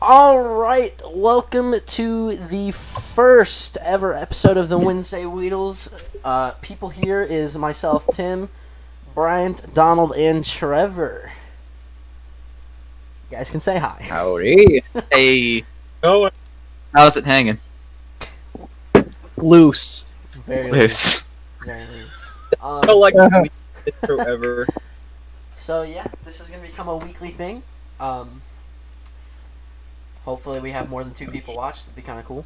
Alright, welcome to the first ever episode of the Wednesday Weedles. People here is myself, Tim, Bryant, Donald, and Trevor. You guys can say hi. Howdy. Hey. Oh, How's it hanging? Loose. Very Loose. loose. Very loose. I felt like the intro ever. So yeah, this is going to become a weekly thing. Hopefully we have more than 2 people watch. That'd be kind of cool.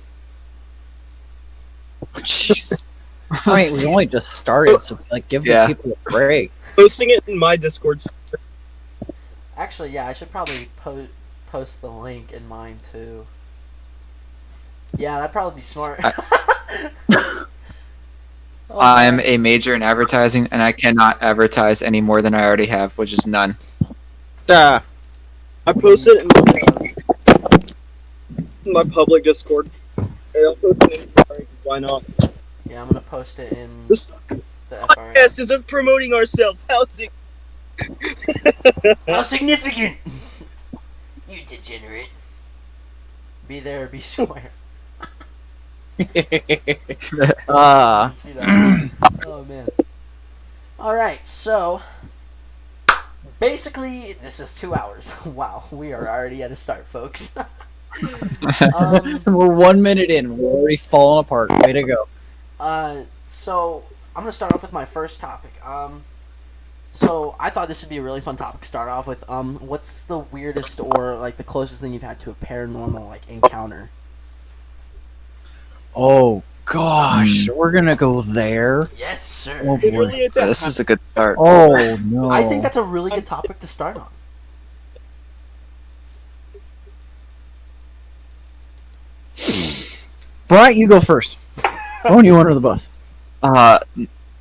Jeez. I mean, we only just started, so give the people a break. Posting it in my Discord. Actually, yeah, I should probably post the link in mine too. Yeah, that'd probably be smart. I'm a major in advertising, and I cannot advertise any more than I already have, which is none. Ah, I posted it in my public Discord. And I'll post it in the why not? Yeah, I'm gonna post it in This the FRA. podcast is us promoting ourselves. How's it? How significant! You degenerate. Be there or be somewhere. ah. See that? Oh man. Alright, so basically this is 2 hours. Wow, we are already at a start, folks. We're 1 minute in. We're already falling apart. Way to go. So I'm gonna start off with my first topic. So I thought this would be a really fun topic to start off with. What's the weirdest or like the closest thing you've had to a paranormal like encounter? Oh, gosh. We're going to go there. Yes, sir. Oh, boy. Literally at that This is a good start. Oh, no. I think that's a really good topic to start on. Brian, you go first. Throwing you under the bus.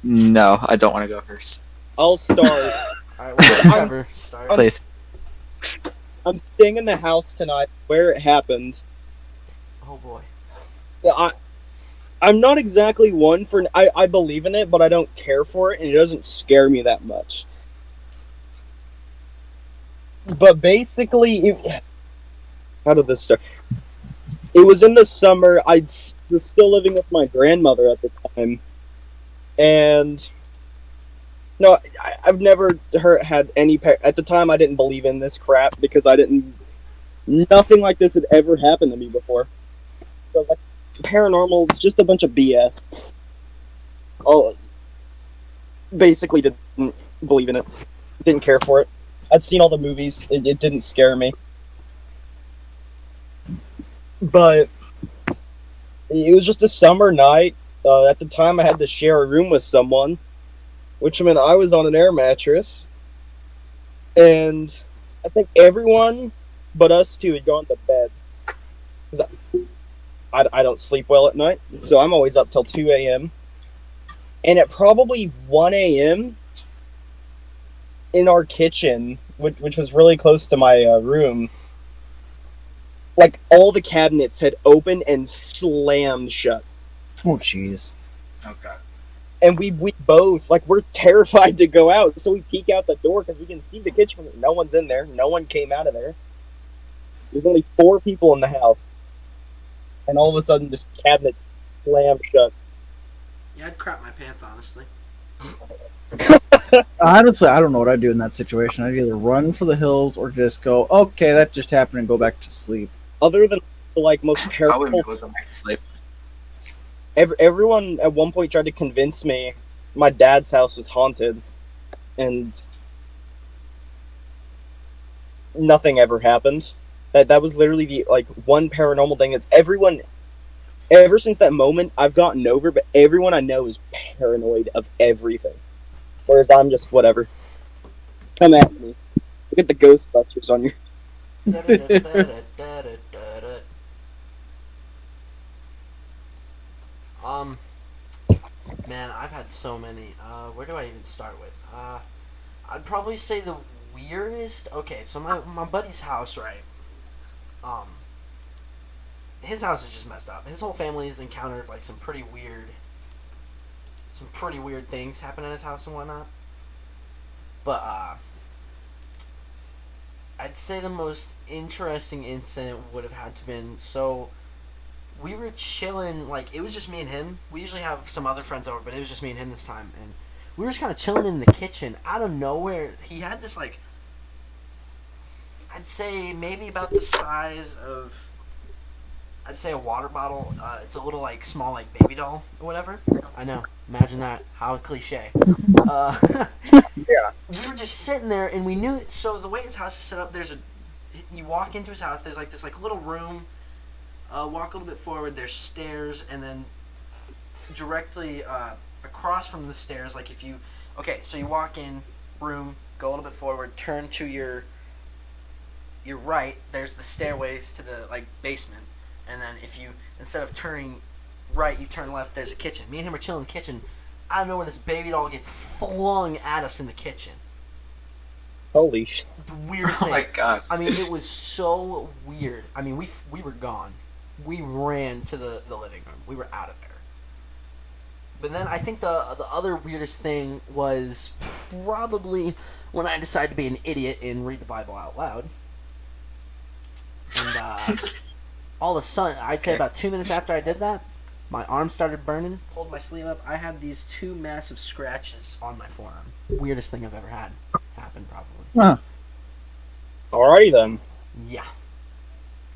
No, I don't want to go first. I'll start. Alright, well, Trevor, start. Please. I'm staying in the house tonight where it happened. Oh boy. I'm not exactly one for. I believe in it, but I don't care for it, and it doesn't scare me that much. But basically, how did this start? It was in the summer. I was still living with my grandmother at the time, and no, I've never had any. At the time, I didn't believe in this crap because I didn't. Nothing like this had ever happened to me before. So, like, paranormal, it's just a bunch of BS. Oh, basically didn't believe in it. Didn't care for it. I'd seen all the movies. It didn't scare me. But it was just a summer night. At the time, I had to share a room with someone, which meant I was on an air mattress. And I think everyone but us two had gone to bed. 'Cause I don't sleep well at night, so I'm always up till 2 a.m. And at probably 1 a.m. in our kitchen, which was really close to my room, like all the cabinets had opened and slammed shut. Oh, jeez. Okay. And we both, like, we're terrified to go out, so we peek out the door because we can see the kitchen. No one's in there. No one came out of there. There's only 4 people in the house. And all of a sudden, just cabinets slammed shut. Yeah, I'd crap my pants, honestly. Honestly, I don't know what I'd do in that situation. I'd either run for the hills or just go, okay, that just happened, and go back to sleep. Other than the, like, most I wouldn't be terrible... able to go back to sleep. Everyone at one point tried to convince me my dad's house was haunted. And nothing ever happened. That was literally the, like, one paranormal thing that's everyone... Ever since that moment, I've gotten over, but everyone I know is paranoid of everything. Whereas I'm just whatever. Come at me. Look at the Ghostbusters on your... Man, I've had so many. Where do I even start with? I'd probably say the weirdest. Okay, so my buddy's house, right? His house is just messed up. His whole family has encountered like some pretty weird things happen in his house and whatnot. But I'd say the most interesting incident would have had to been, so we were chilling, like, it was just me and him. We usually have some other friends over, but it was just me and him this time. And we were just kind of chilling in the kitchen. Out of nowhere, he had this, like, I'd say maybe about the size of, I'd say a water bottle. It's a little, like, small, like, baby doll or whatever. I know. Imagine that. How cliche. Yeah. We were just sitting there, and we knew, so the way his house is set up, you walk into his house, there's, like, this, like, little room. Walk a little bit forward, there's stairs, and then directly across from the stairs, like if you... Okay, so you walk in, room, go a little bit forward, turn to your right, there's the stairways to the, like, basement. And then if you, instead of turning right, you turn left, there's a kitchen. Me and him are chilling in the kitchen. I don't know where this baby doll gets flung at us in the kitchen. Holy shit. The weirdest Oh thing. my god. I mean, it was so weird. I mean, we were gone. We ran to the living room. We were out of there. But then I think the other weirdest thing was probably when I decided to be an idiot and read the Bible out loud. And all of a sudden, I'd say about 2 minutes after I did that, my arm started burning, pulled my sleeve up. I had these 2 massive scratches on my forearm. Weirdest thing I've ever had happen, probably. Huh. Alrighty then. Yeah.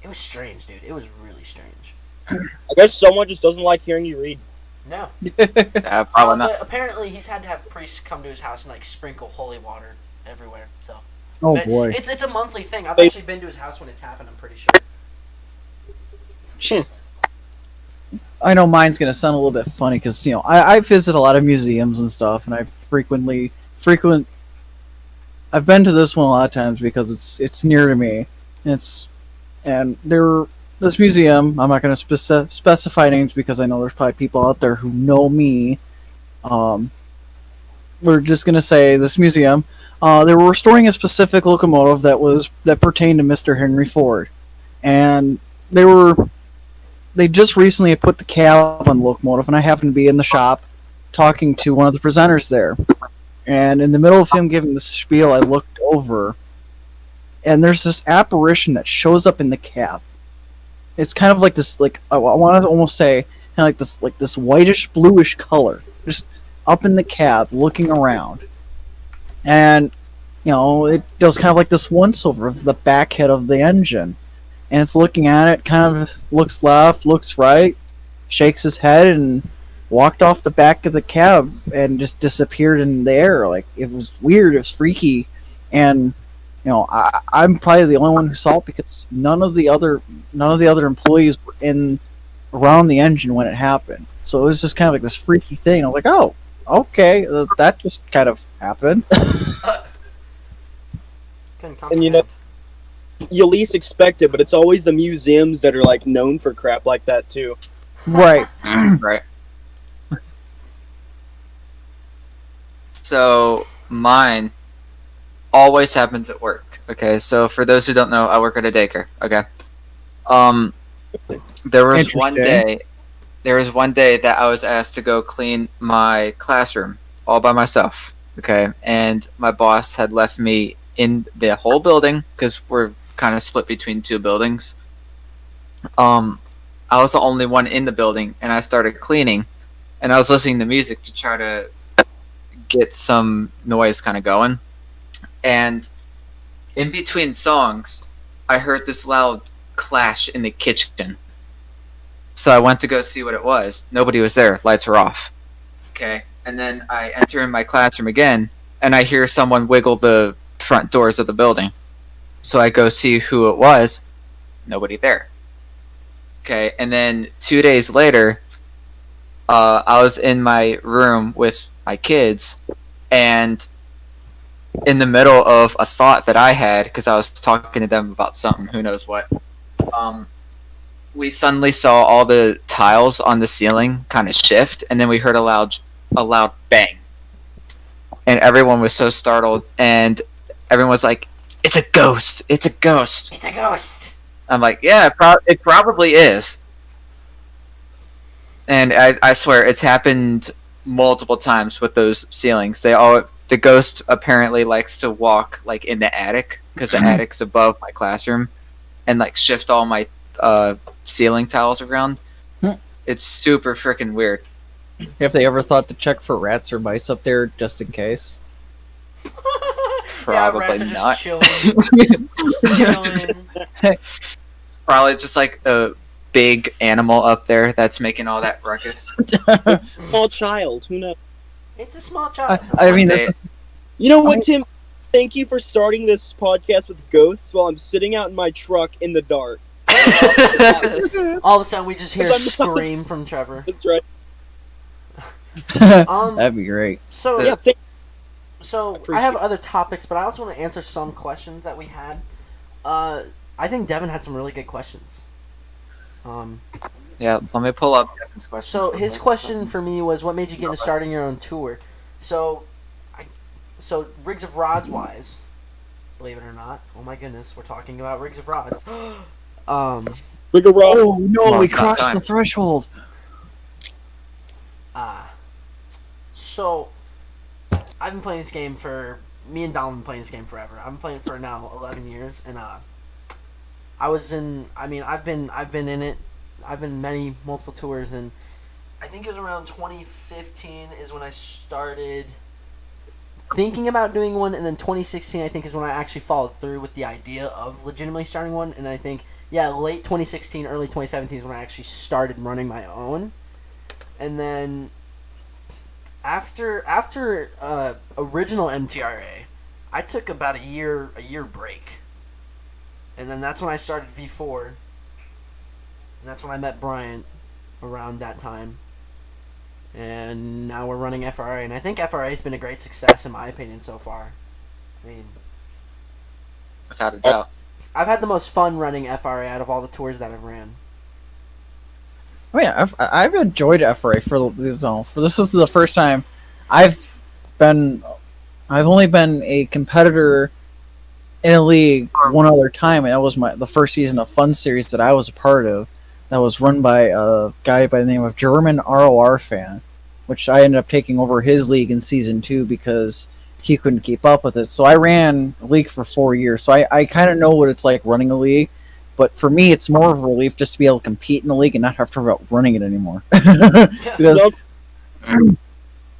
It was strange, dude. It was really strange. I guess someone just doesn't like hearing you read. No. Probably not. But apparently he's had to have priests come to his house and, like, sprinkle holy water everywhere. So. Oh But boy. It's a monthly thing. I've They- actually been to his house when it's happened, I'm pretty sure. I know mine's gonna sound a little bit funny because I visit a lot of museums and stuff, and I I've been to this one a lot of times because it's near to me. This museum. I'm not gonna specify names because I know there's probably people out there who know me. We're just gonna say this museum. They were restoring a specific locomotive that pertained to Mr. Henry Ford, and they just recently put the cab on the locomotive, and I happened to be in the shop talking to one of the presenters there. And in the middle of him giving the spiel, I looked over, and there's this apparition that shows up in the cab. It's kind of like this, like I want to almost say, kind of like this whitish bluish color, just up in the cab, looking around. And it does kind of like this once over of the back head of the engine. And it's looking at it, kind of looks left, looks right, shakes his head, and walked off the back of the cab and just disappeared in the air. Like, it was weird, it was freaky, and I'm probably the only one who saw it because none of the other employees were around the engine when it happened. So it was just kind of like this freaky thing. I was like, oh, okay, that just kind of happened. And you least expect it, but it's always the museums that are like known for crap like that too. Right. Right. So mine always happens at work. Okay, so for those who don't know, I work at a daycare. Okay. There was one Interesting. day. There was one day that I was asked to go clean my classroom all by myself. Okay, and my boss had left me in the whole building because we're kind of split between two buildings. I was the only one in the building, and I started cleaning, and I was listening to music to try to get some noise kind of going. And in between songs, I heard this loud clash in the kitchen. So I went to go see what it was. Nobody was there. Lights were off. Okay. And then I enter in my classroom again, and I hear someone wiggle the front doors of the building. So I go see who it was. Nobody there. Okay. And then 2 days later, I was in my room with my kids, and in the middle of a thought that I had, because I was talking to them about something, who knows what, we suddenly saw all the tiles on the ceiling kind of shift, and then we heard a loud bang. And everyone was so startled, and everyone was like, "It's a ghost! It's a ghost!" It's a ghost! I'm like, "Yeah, it probably is." And I swear, it's happened multiple times with those ceilings. The ghost apparently likes to walk like in the attic because the attic's above my classroom, and like shift all my ceiling tiles around. Hmm. It's super freaking weird. Have they ever thought to check for rats or mice up there just in case? Probably yeah, rats are not. just chilling. chilling. Probably just like a big animal up there that's making all that ruckus. Small child, who knows? It's a small child. I mean, One day- You know what, Tim? Thank you for starting this podcast with ghosts while I'm sitting out in my truck in the dark. All of a sudden, we just hear a Because I'm not- scream from Trevor. That's right. that'd be great. So Yeah, So I Appreciate have it. other topics, but I also want to answer some questions that we had. I think Devin had some really good questions. Yeah, let me pull up Devin's questions. So his question for me was, what made you get into starting your own tour? So Rigs of Rods wise, believe it or not, oh my goodness, we're talking about Rigs of Rods. Bigger rock. Oh no, Well, we it's not crossed time. the threshold. So I've been playing this game for me and Donald have been playing this game forever. I've been playing it for now 11 years, and I've been in it. I've been in multiple tours, and I think it was around 2015 is when I started thinking about doing one, and then 2016 I think is when I actually followed through with the idea of legitimately starting one, and I think late 2016, early 2017 is when I actually started running my own, and then after original MTRA, I took about a year break, and then that's when I started V4, and that's when I met Bryant around that time. And now we're running FRA, and I think FRA has been a great success in my opinion so far. I mean, Without a doubt. I've had the most fun running FRA out of all the tours that I've ran. Oh yeah, I've enjoyed FRA for this is the first time I've only been a competitor in a league one other time, and that was the first season of Fun Series that I was a part of. That was run by a guy by the name of German ROR Fan, which I ended up taking over his league in season 2 because he couldn't keep up with it. So I ran a league for 4 years, so I kind of know what it's like running a league. But for me, it's more of a relief just to be able to compete in the league and not have to worry about running it anymore. Because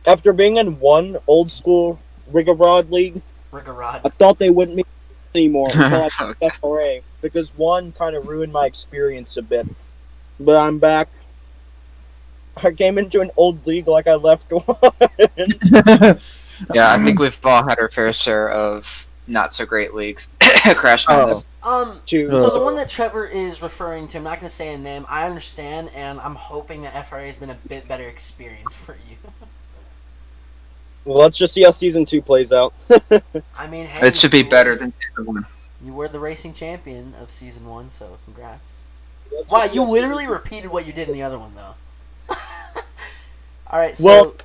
After being in one old school Rigorod league, Rigorod. I thought they wouldn't be anymore until I Okay. picked FRA because one kind of ruined my experience a bit. But I'm back. I came into an old league like I left one. Yeah, I think we've all had our fair share of not so great leagues. Crash Madness. So the one that Trevor is referring to, I'm not going to say a name. I understand, and I'm hoping that FRA has been a bit better experience for you. Well, let's just see how season 2 plays out. I mean, hey, It should be better than season 1. You were the racing champion of season 1, so congrats. Wow, you literally repeated what you did in the other one, though. All right, so Well-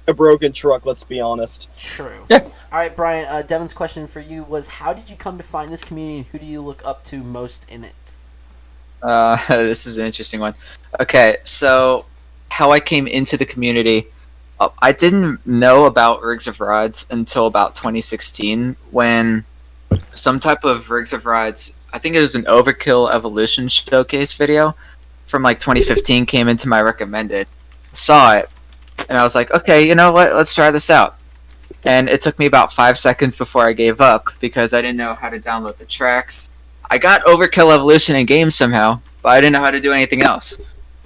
A broken truck, let's be honest. true. Yeah. All right, Brian. Devin's question for you was: how did you come to find this community, and who do you look up to most in it? This is an interesting one. Okay, so how I came into the community. I didn't know about Rigs of Rods until about 2016 when some type of Rigs of Rods, I think it was an Overkill Evolution showcase video from like 2015 came into my recommended. Saw it, and I was like, okay, you know what? Let's try this out. And it took me about 5 seconds before I gave up because I didn't know how to download the tracks. I got Overkill Evolution in game somehow, but I didn't know how to do anything else.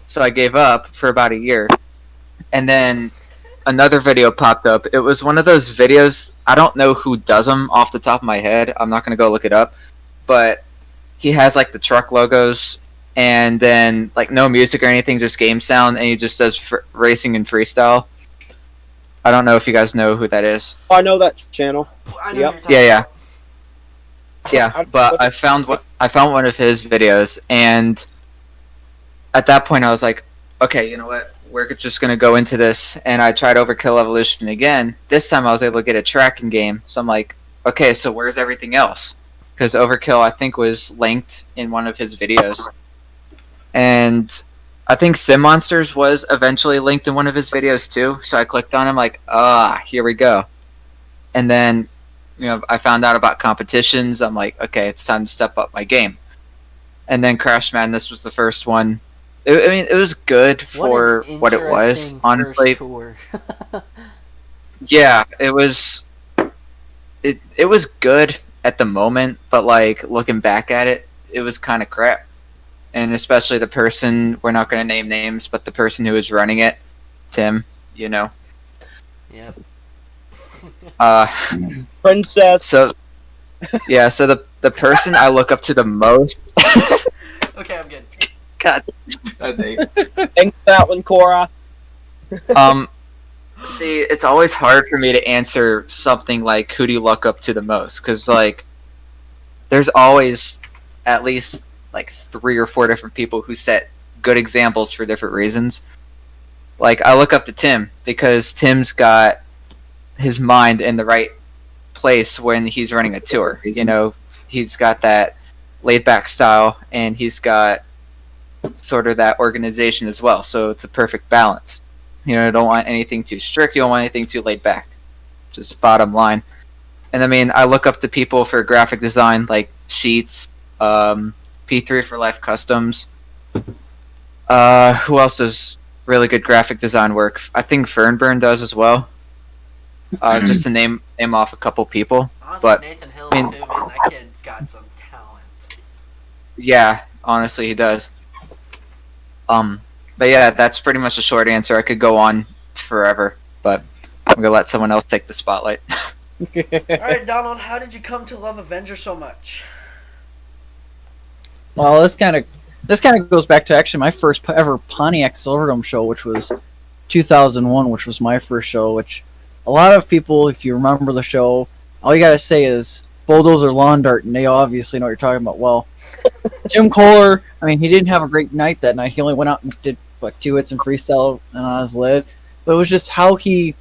So I gave up for about a year. And then another video popped up. It was one of those videos, I don't know who does them off the top of my head. I'm not going to go look it up. But he has like the truck logos and then like no music or anything, just game sound, and he just does racing and freestyle. I don't know if you guys know who that is. I know that channel. I know Yep. who you're talking Yeah, about. Yeah, but I found one of his videos, and at that point I was like, okay, you know what? We're just gonna go into this, and I tried Overkill Evolution again. This time I was able to get a tracking game, so I'm like, okay, so where's everything else? Because Overkill I think was linked in one of his videos, and I think Sim Monsters was eventually linked in one of his videos too. So I clicked on him like, here we go, and then I found out about competitions. I'm like, okay, it's time to step up my game. And then Crash Madness was the first one. I mean, it was good for what it was, honestly. Tour. Yeah, it was. It was good at the moment, but like looking back at it, it was kind of crap. And especially the person, we're not going to name names, but the person who was running it, Tim, Yep. Uh, Princess. so yeah, so the person I look up to the most. Okay, I'm good. God, I Thanks for that one, Cora. See, it's always hard for me to answer something like who do you look up to the most, because like there's always at least like 3 or 4 different people who set good examples for different reasons. Like I look up to Tim because Tim's got his mind in the right place when he's running a tour. He's got that laid back style and he's got sort of that organization as well. So it's a perfect balance. You don't want anything too strict. You don't want anything too laid back. Just bottom line. And I mean, I look up to people for graphic design like Sheets, P3 for Life Customs. Who else does really good graphic design work? I think Fernburn does as well. Just to name off a couple people. Honestly, but Nathan Hills I mean, too, man. That kid's got some talent. Yeah, honestly, he does. But yeah, that's pretty much the short answer. I could go on forever, but I'm gonna let someone else take the spotlight. Alright, Donald, how did you come to love Avenger so much? Well, this kind of goes back to actually my first ever Pontiac Silverdome show, which was 2001, which was my first show. Which a lot of people, if you remember the show, all you gotta say is bulldozer lawn dart, and they obviously know what you're talking about. Well, Jim Kohler, I mean, he didn't have a great night that night. He only went out and did 2 hits in freestyle and on his lid, but it was just how he,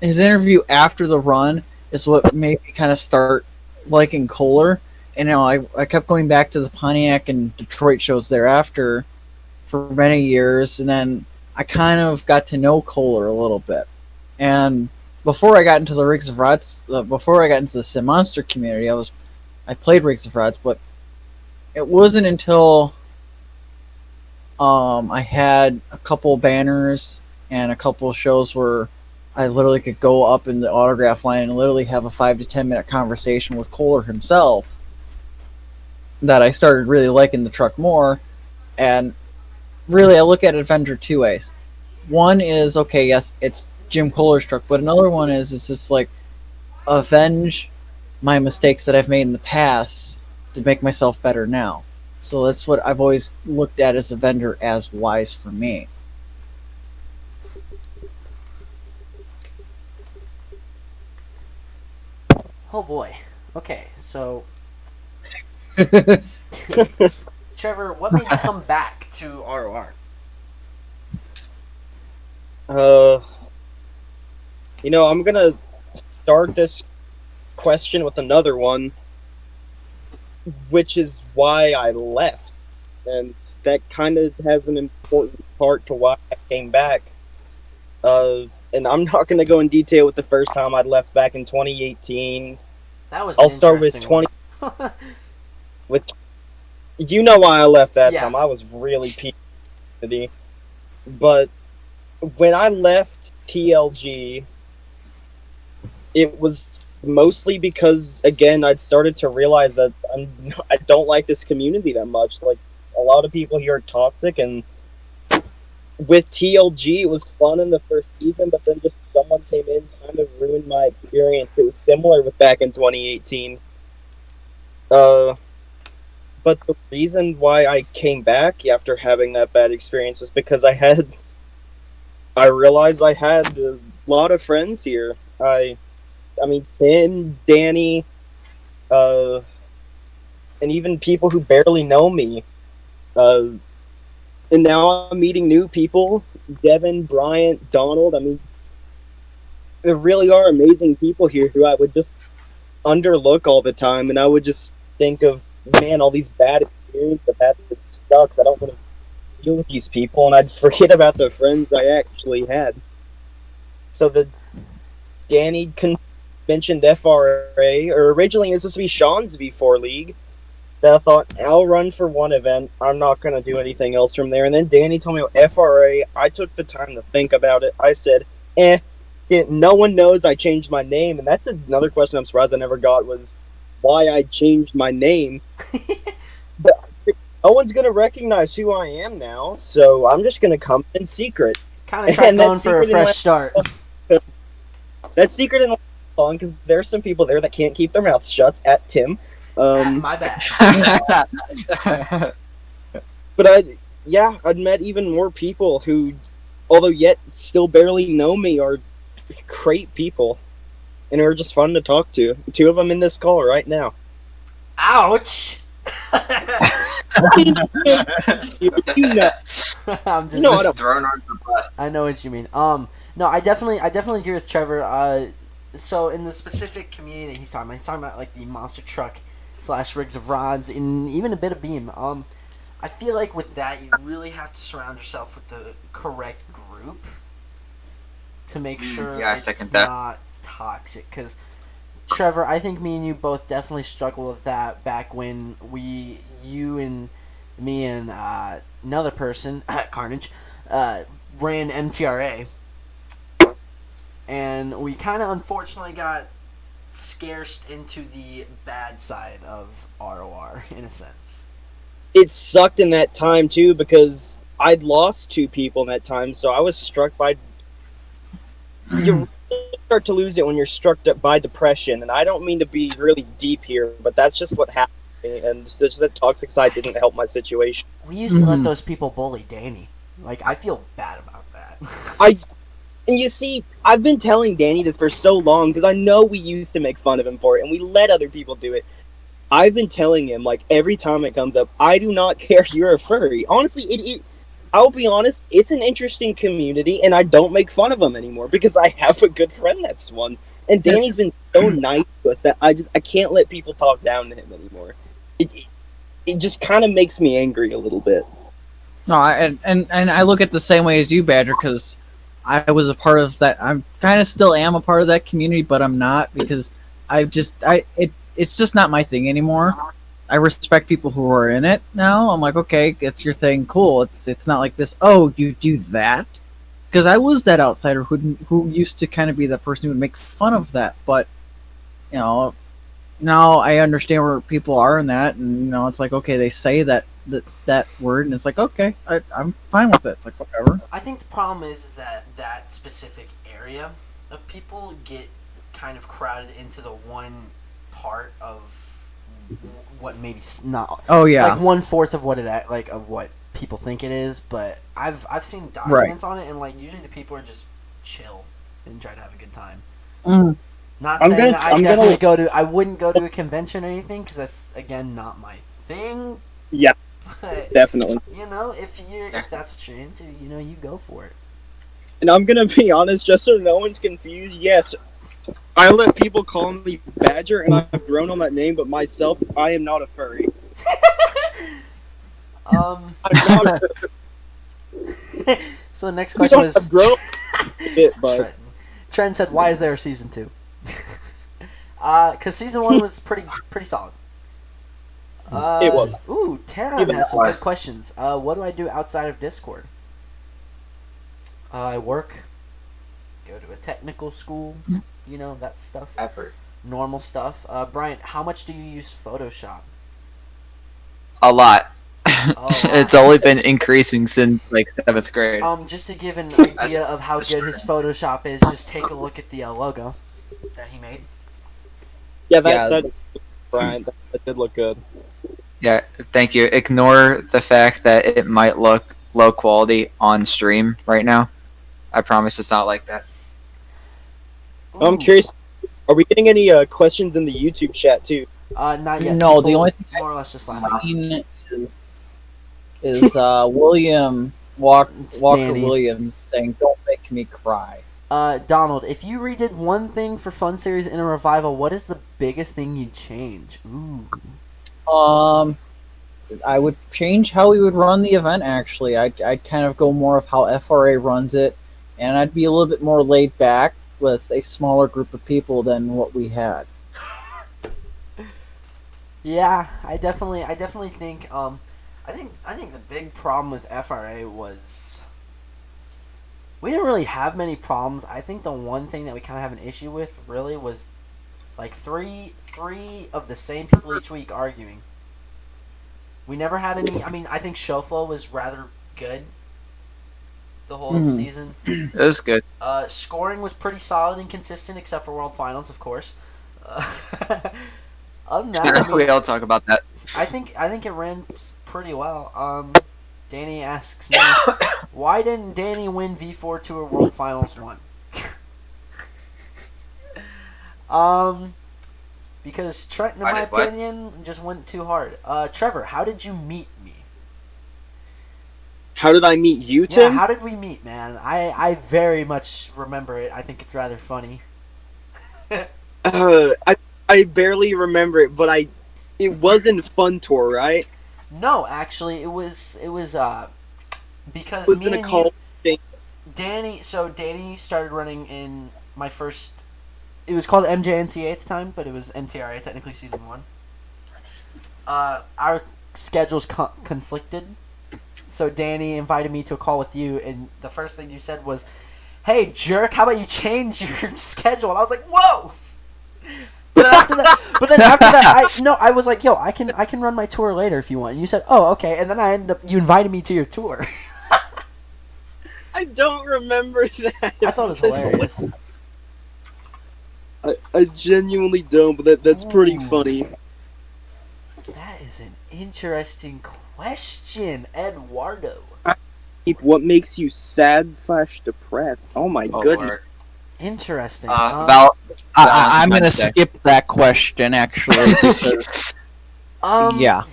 his interview after the run is what made me kind of start liking Kohler. And I kept going back to the Pontiac and Detroit shows thereafter for many years, and then I kind of got to know Kohler a little bit. And before I got into the Rigs of Rods, before I got into the Sim Monster community, I played Rigs of Rods, but it wasn't until I had a couple banners and a couple shows where I literally could go up in the autograph line and literally have a 5 to 10 minute conversation with Kohler himself that I started really liking the truck more. And really, I look at Avenger 2 ways. One is, okay, yes, it's Jim Kohler's truck, but another one is it's just like avenge my mistakes that I've made in the past to make myself better now. So that's what I've always looked at as Avenger as wise for me. Oh boy. Okay, so Trevor, what made you come back to ROR? I'm gonna start this question with another one, which is why I left, and that kind of has an important part to why I came back. And I'm not gonna go in detail with the first time I left back in 2018. That was. I'll start with 20. With why I left that time. I was really pissed. But when I left TLG, it was mostly because, again, I'd started to realize that I don't like this community that much. Like, a lot of people here are toxic, and with TLG, it was fun in the first season, but then just someone came in, kind of ruined my experience. It was similar with back in 2018. But the reason why I came back after having that bad experience was because I realized I had a lot of friends here. I mean, Tim, Danny, and even people who barely know me. And now I'm meeting new people. Devin, Bryant, Donald. I mean, there really are amazing people here who I would just underlook all the time, and I would just think of, man, all these bad experiences I've had. This sucks. I don't want to deal with these people, and I'd forget about the friends I actually had. So the Danny mentioned FRA, or originally it was supposed to be Sean's V4 League. That I thought, I'll run for one event. I'm not going to do anything else from there. And then Danny told me about FRA. I took the time to think about it. I said, no one knows I changed my name. And that's another question I'm surprised I never got, was why I changed my name. But no one's going to recognize who I am now, so I'm just going to come in secret. Kind of trying going for a fresh start. That secret in long, because there's some people there that can't keep their mouths shut, at Tim. My bad. But I'd met even more people who, although yet still barely know me, are great people. And are just fun to talk to. 2 of them in this call right now. Ouch! You know. I'm just, Just thrown on the bus. I know what you mean. No, I definitely agree with Trevor. So in the specific community that he's talking about like the monster truck / rigs of rods and even a bit of beam. I feel like with that you really have to surround yourself with the correct group to make sure it's not toxic. Because Trevor, I think me and you both definitely struggled with that back when you and me and another person, Carnage, ran MTRA. And we kind of unfortunately got scarced into the bad side of ROR, in a sense. It sucked in that time, too, because I'd lost 2 people in that time, so I was struck by... You start to lose it when you're struck by depression, and I don't mean to be really deep here, but that's just what happened, and just that toxic side didn't help my situation. We used to let those people bully Danny. Like, I feel bad about that. And you see, I've been telling Danny this for so long, because I know we used to make fun of him for it, and we let other people do it. I've been telling him, like, every time it comes up, I do not care you're a furry. Honestly, I'll be honest, it's an interesting community, and I don't make fun of them anymore, because I have a good friend that's one. And Danny's been so nice to us that I can't let people talk down to him anymore. It just kind of makes me angry a little bit. No, and I look at it the same way as you, Badger, because I was a part of that. I'm kind of still am a part of that community, but I'm not, because it's just not my thing anymore. I respect people who are in it now. I'm like, okay, it's your thing, cool. It's not like this. Oh, you do that? Because I was that outsider who used to kind of be that person who would make fun of that. But now I understand where people are in that, and it's like, okay, they say that word, and it's like, okay, I'm fine with it. It's like, whatever. I think the problem is that specific area of people get kind of crowded into the one part of what maybe not. Oh yeah, like 1/4 of what of what people think it is. But I've seen documents on it, and like usually the people are just chill and try to have a good time. Mm. Not saying that I wouldn't go to a convention or anything, because that's again not my thing. Yeah, but, definitely. If that's what you're into, you go for it. And I'm gonna be honest, just so no one's confused. Yes, I let people call me Badger, and I've grown on that name. But myself, I am not a furry. I'm not a furry. So the next question is. I've grown a bit, but Trent said, "Why is there a season 2?" Because season 1 was pretty solid. It was. Ooh, Taron has some good questions. What do I do outside of Discord? I work, go to a technical school, that stuff. Effort. Normal stuff. Bryant, how much do you use Photoshop? A lot. Oh, wow. It's only been increasing since like 7th grade. Just to give an idea of how good his Photoshop is, just take a look at the logo that he made. Yeah, that did look good. Yeah, thank you. Ignore the fact that it might look low quality on stream right now. I promise it's not like that. Ooh. I'm curious, are we getting any questions in the YouTube chat too? Not yet. No, the only thing more or I've less just laughing. seen is William Walker Danny. Williams saying, "Don't make me cry." Donald, if you redid one thing for Fun Series in a revival, what is the biggest thing you'd change? Ooh. I would change how we would run the event, actually. I'd kind of go more of how FRA runs it, and I'd be a little bit more laid back, with a smaller group of people than what we had. Yeah, I definitely think I think the big problem with FRA was we didn't really have many problems. I think the one thing that we kind of have an issue with really was like three of the same people each week arguing. We never had any. I mean, I think show flow was rather good the whole Mhm. season. It was good. Scoring was pretty solid and consistent, except for World Finals, of course. Other than that, I mean, We all talk about that. I think it ran pretty well. Danny asks me, why didn't Danny win V4 Tour World Finals 1? Because Trent, in I my did what? opinion, just went too hard. Trevor, how did you meet me? How did I meet you, Yeah, Tim? how did we meet, man? I very much remember it. I think it's rather funny. I barely remember it, but it wasn't Fun Tour, right? No, actually, it was because It was me in a and call. you, Danny. So Danny started running in my first. It was called MJNCA at the time, but it was MTRA, technically season 1. Our schedules conflicted, so Danny invited me to a call with you, and the first thing you said was, "Hey, jerk, how about you change your schedule?" And I was like, "Whoa!" But then after that, I was like, "Yo, I can run my tour later if you want." And you said, "Oh, okay." And then you invited me to your tour. I don't remember that. I thought it was hilarious. I genuinely don't, but that's pretty Ooh. funny. That is an interesting question, Eduardo. What makes you sad/depressed? Oh my Oh, goodness. Lord. Interesting. I'm going to Valentine's Day. skip that question, actually. Because, yeah.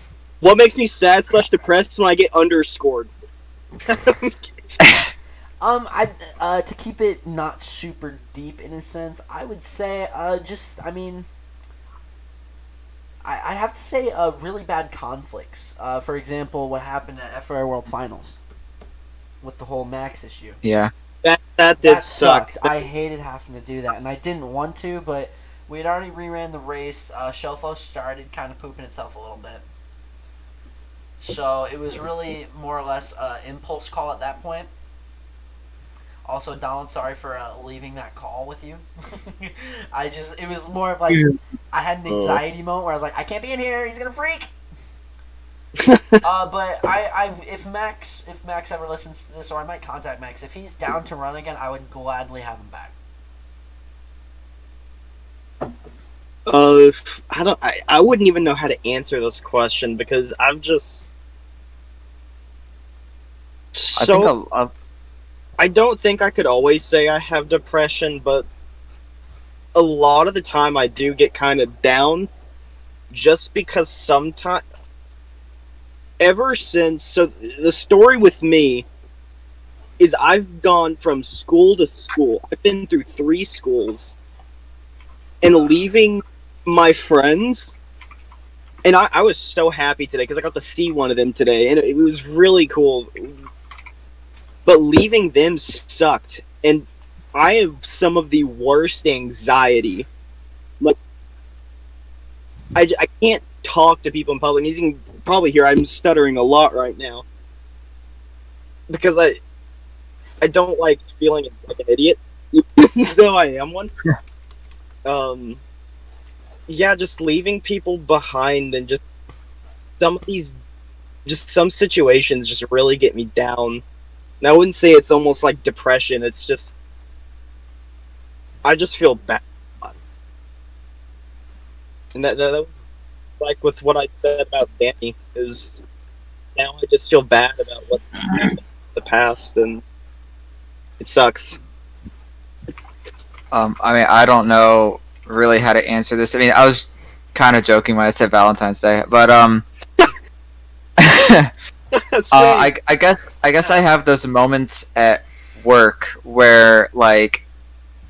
What makes me sad/depressed when I get underscored? To keep it not super deep in a sense, I would say, I'd have to say really bad conflicts. For example, what happened at FRA World Finals with the whole Max issue. Yeah. That did suck. Sucked. I hated having to do that, and I didn't want to, but we had already reran the race. Shelfo started kind of pooping itself a little bit. So it was really more or less an impulse call at that point. Also, Donald, sorry for leaving that call with you. It was more of like, I had an anxiety moment where I was like, I can't be in here, he's gonna freak! But if Max ever listens to this, or I might contact Max, if he's down to run again, I would gladly have him back. I wouldn't even know how to answer this question because I've just I don't think I could always say I have depression, but a lot of the time I do get kind of down just because sometimes ever since the story with me is I've gone from school to school. I've been through 3 schools and leaving my friends, and I was so happy today because I got to see one of them today and it was really cool. But leaving them sucked, and I have some of the worst anxiety. Like, I can't talk to people in public. As you can probably hear, I'm stuttering a lot right now. Because I don't like feeling like an idiot, even though I am one. Yeah, just leaving people behind and just some situations just really get me down. And I wouldn't say it's almost like depression. It's just I just feel bad. And that was like with what I said about Danny is now I just feel bad about what's happened in the past, and it sucks. I mean, I don't know really how to answer this. I mean, I was kind of joking when I said Valentine's Day, but I guess I have those moments at work where like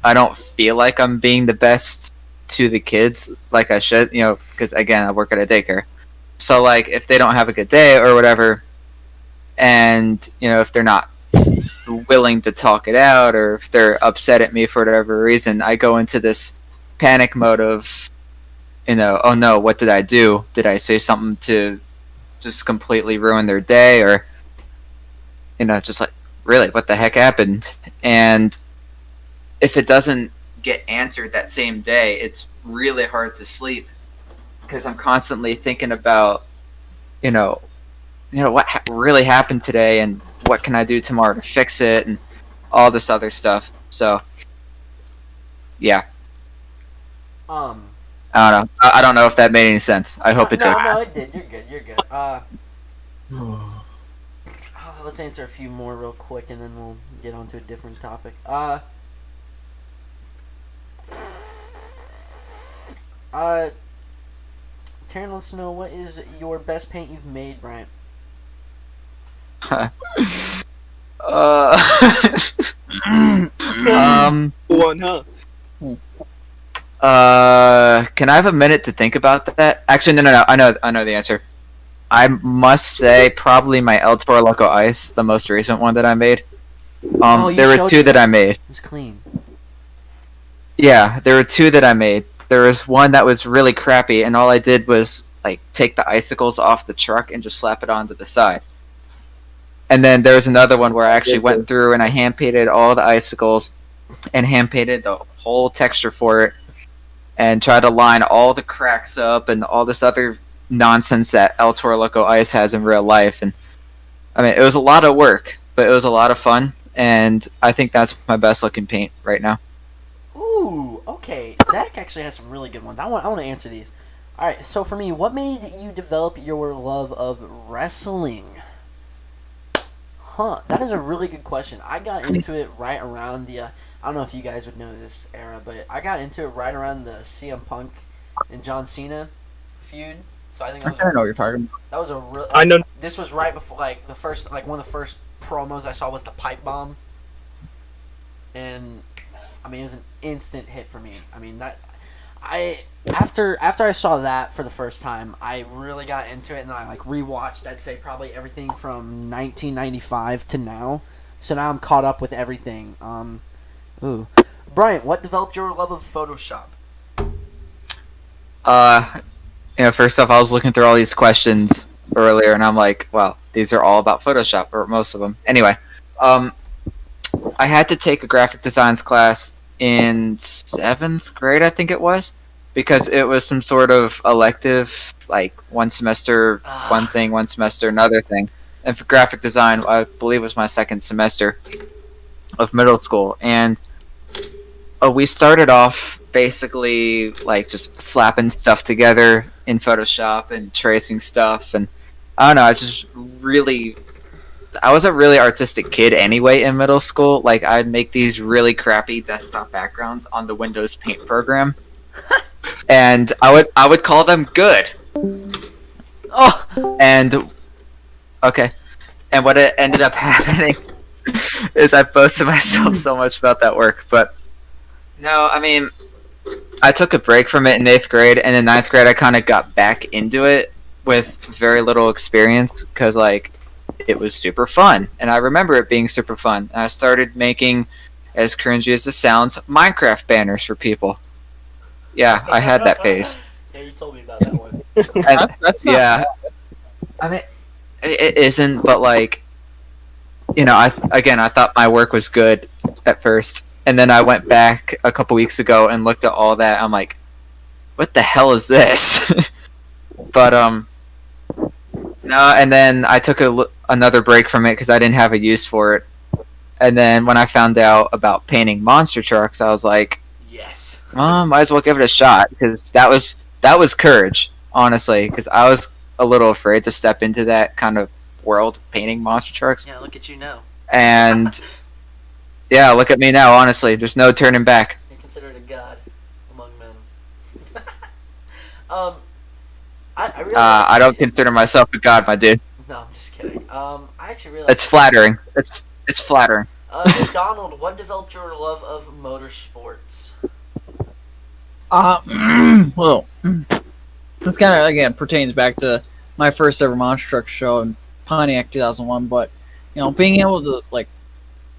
I don't feel like I'm being the best to the kids like I should, because again I work at a daycare. So like if they don't have a good day or whatever, and if they're not willing to talk it out, or if they're upset at me for whatever reason, I go into this panic mode of, oh no, what did I do? Did I say something to just completely ruin their day, or just like, really, what the heck happened? And if it doesn't get answered that same day, it's really hard to sleep because I'm constantly thinking about, what really happened today and what can I do tomorrow to fix it and all this other stuff. So, yeah. I don't know. I don't know if that made any sense. I hope it did. No, it did. You're good. Let's answer a few more real quick, and then we'll get on to a different topic. Taryn wants to know, what is your best paint you've made, Bryant? One, huh? Can I have a minute to think about that? Actually, no. I know the answer. I must say probably my El Toro Loco Ice, the most recent one that I made. There were two that I made. It was clean. Yeah, there were two that I made. There was one that was really crappy, and all I did was like take the icicles off the truck and just slap it onto the side. And then there was another one where I actually went through and I hand painted all the icicles and hand painted the whole texture for it and tried to line all the cracks up and all this other nonsense that El Toro Loco Ice has in real life. And I mean, it was a lot of work, but it was a lot of fun, and I think that's my best looking paint right now. Ooh, okay. Zach actually has some really good ones. I want to answer these. All right. So for me, what made you develop your love of wrestling? Huh. That is a really good question. I got into it right around the. I don't know if you guys would know this era, but I got into it right around the CM Punk and John Cena feud. So I think that was I know what you're talking about. That was a real. I know. This was right before, one of the first promos I saw was the pipe bomb, and I mean, it was an instant hit for me. I mean, after I saw that for the first time, I really got into it, and then I rewatched. I'd say probably everything from 1995 to now. So now I'm caught up with everything. Brian, what developed your love of Photoshop? First off, I was looking through all these questions earlier, and I'm like, well, these are all about Photoshop, or most of them. Anyway, I had to take a graphic designs class in 7th grade, I think it was, because it was some sort of elective, like one semester, one thing, one semester, another thing. And for graphic design, I believe it was my 2nd semester of middle school. And we started off basically just slapping stuff together in Photoshop and tracing stuff. And I don't know, I was a really artistic kid anyway in middle school. Like, I'd make these really crappy desktop backgrounds on the Windows Paint program. And I would call them good. Oh! And okay. And what it ended up happening is I boasted myself so much about that work. But no, I mean, I took a break from it in 8th grade, and in 9th grade I kind of got back into it with very little experience because, it was super fun. And I remember it being super fun. And I started making, as cringy as it sounds, Minecraft banners for people. Yeah, I had that phase. Yeah, you told me about that one. That's not yeah. I mean, it isn't, but I thought my work was good at first, and then I went back a couple weeks ago and looked at all that. I'm like, what the hell is this? But no, and then I took another break from it because I didn't have a use for it. And then when I found out about painting monster trucks, I was like, yes. might as well give it a shot, because that was courage, honestly, because I was a little afraid to step into that kind of world, painting monster trucks. Yeah, look at you now. And yeah, look at me now. Honestly, there's no turning back. You're considered a god among men. I really I don't consider myself a god, my dude. No, I'm just kidding. I actually really. It's flattering. It's flattering. Donald, what developed your love of motorsports? Well, this kind of again pertains back to my first ever monster truck show in Pontiac 2001. But being able to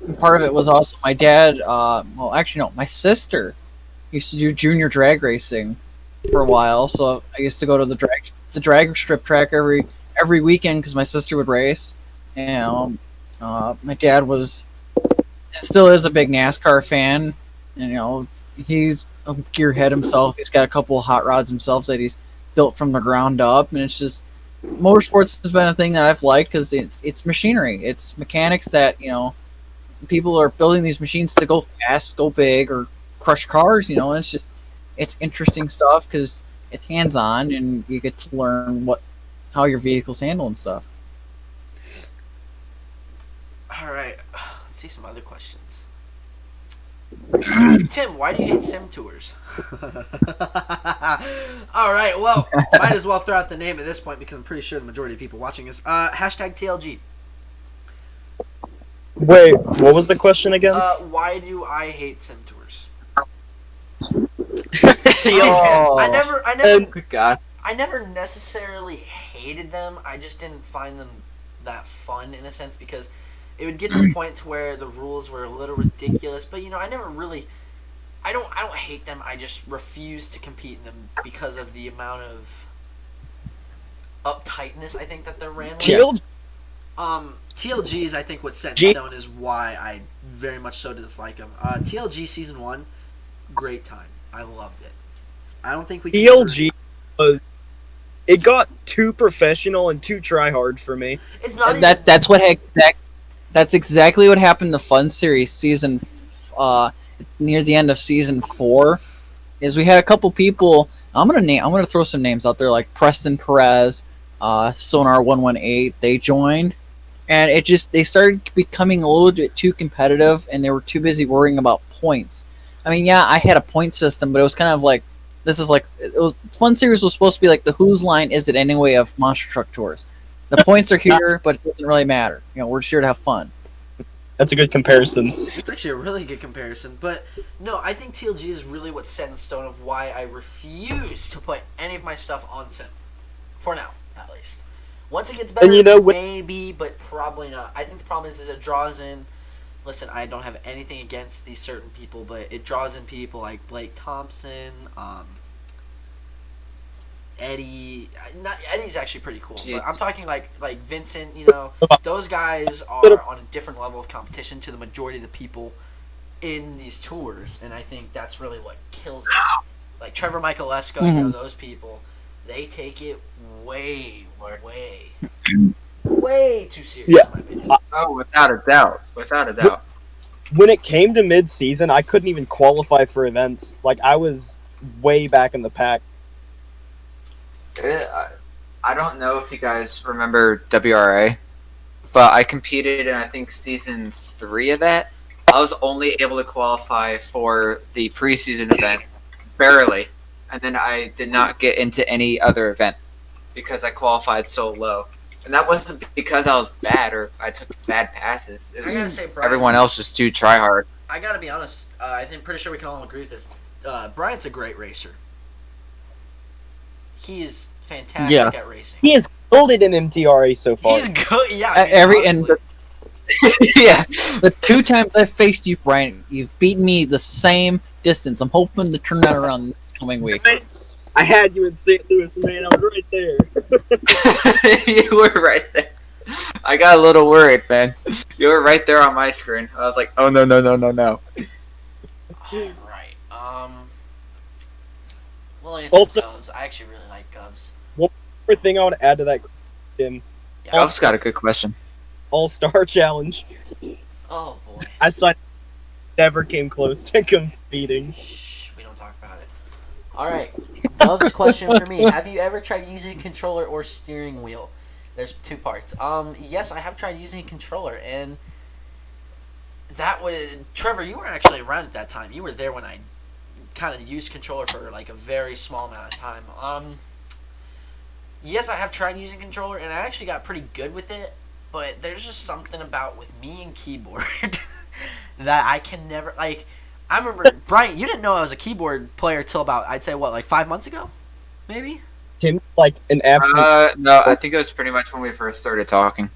And part of it was also my dad. Well, actually, no, my sister used to do junior drag racing for a while. So I used to go to the drag strip track every weekend because my sister would race. And my dad was and still is a big NASCAR fan. And, he's a gearhead himself. He's got a couple of hot rods himself that he's built from the ground up, and it's just motorsports has been a thing that I've liked because it's machinery, it's mechanics that people are building these machines to go fast, go big, or crush cars. And it's interesting stuff because it's hands on and you get to learn how your vehicles handle and stuff. All right, let's see some other questions. Tim, why do you hate sim tours? All right, well, might as well throw out the name at this point because I'm pretty sure the majority of people watching is hashtag TLG. Wait, what was the question again? Why do I hate sim tours? TLG. I never, Good God. I never necessarily hated them. I just didn't find them that fun in a sense because it would get to the point to where the rules were a little ridiculous. But I never really. I don't hate them. I just refuse to compete in them because of the amount of uptightness I think that they're ran with. TLG. TLG is I think what's set in stone is why I very much so dislike them. TLG season 1, great time. I loved it. I don't think we can TLG was. It got too professional and too try hard for me. It's not That's exactly what happened to Fun Series season near the end of season 4. Is we had a couple people. I'm gonna throw some names out there like Preston Perez, Sonar 118. They joined, and they started becoming a little bit too competitive, and they were too busy worrying about points. I mean, yeah, I had a point system, but it was kind of like Fun Series was supposed to be like the Whose Line Is It Anyway of Monster Truck Tours. The points are here, but it doesn't really matter. We're just here to have fun. That's a good comparison. It's actually a really good comparison. But no, I think TLG is really what's set in stone of why I refuse to put any of my stuff on Sim. For now, at least. Once it gets better, maybe, but probably not. I think the problem is it draws in. Listen, I don't have anything against these certain people, but it draws in people like Blake Thompson, Eddie. Eddie's actually pretty cool. But I'm talking like Vincent. Those guys are on a different level of competition to the majority of the people in these tours, and I think that's really what kills it. Like Trevor Michaelesco, those people, they take it way too serious. In my opinion. Oh, without a doubt. When it came to mid-season, I couldn't even qualify for events. Like, I was way back in the pack. I don't know if you guys remember WRA, but I competed in I think season 3 of that. I was only able to qualify for the preseason event, barely, and then I did not get into any other event because I qualified so low. And that wasn't because I was bad or I took bad passes. It was I gotta say, Brian, everyone else was too try hard. I gotta be honest. I think pretty sure we can all agree with this. Brian's a great racer. He is fantastic at racing. He has killed it in MTRA so far. He's good. Yeah. The 2 times I've faced you, Brian, you've beaten me the same distance. I'm hoping to turn that around this coming week. I had you in St. Louis, man. I was right there. You were right there. I got a little worried, man. You were right there on my screen. I was like, oh, no. All right. Well, Also- Govs. I actually really like Govs. One more thing I want to add to that, Tim. Alf's got a good question. All-Star Challenge. Oh, boy. I saw never came close to competing. Shh, we don't talk about it. All right. Gov's question for me. Have you ever tried using a controller or steering wheel? There's 2 parts. Yes, I have tried using a controller, and that was... Trevor, you were actually around at that time. You were there when I kind of used controller for, like, a very small amount of time. Yes, I have tried using controller, and I actually got pretty good with it, but there's just something about with me and keyboard that I can never... Like, I remember... Brian, you didn't know I was a keyboard player till about, I'd say, 5 months ago? Maybe? Tim, like, an absolute... No, I think it was pretty much when we first started talking.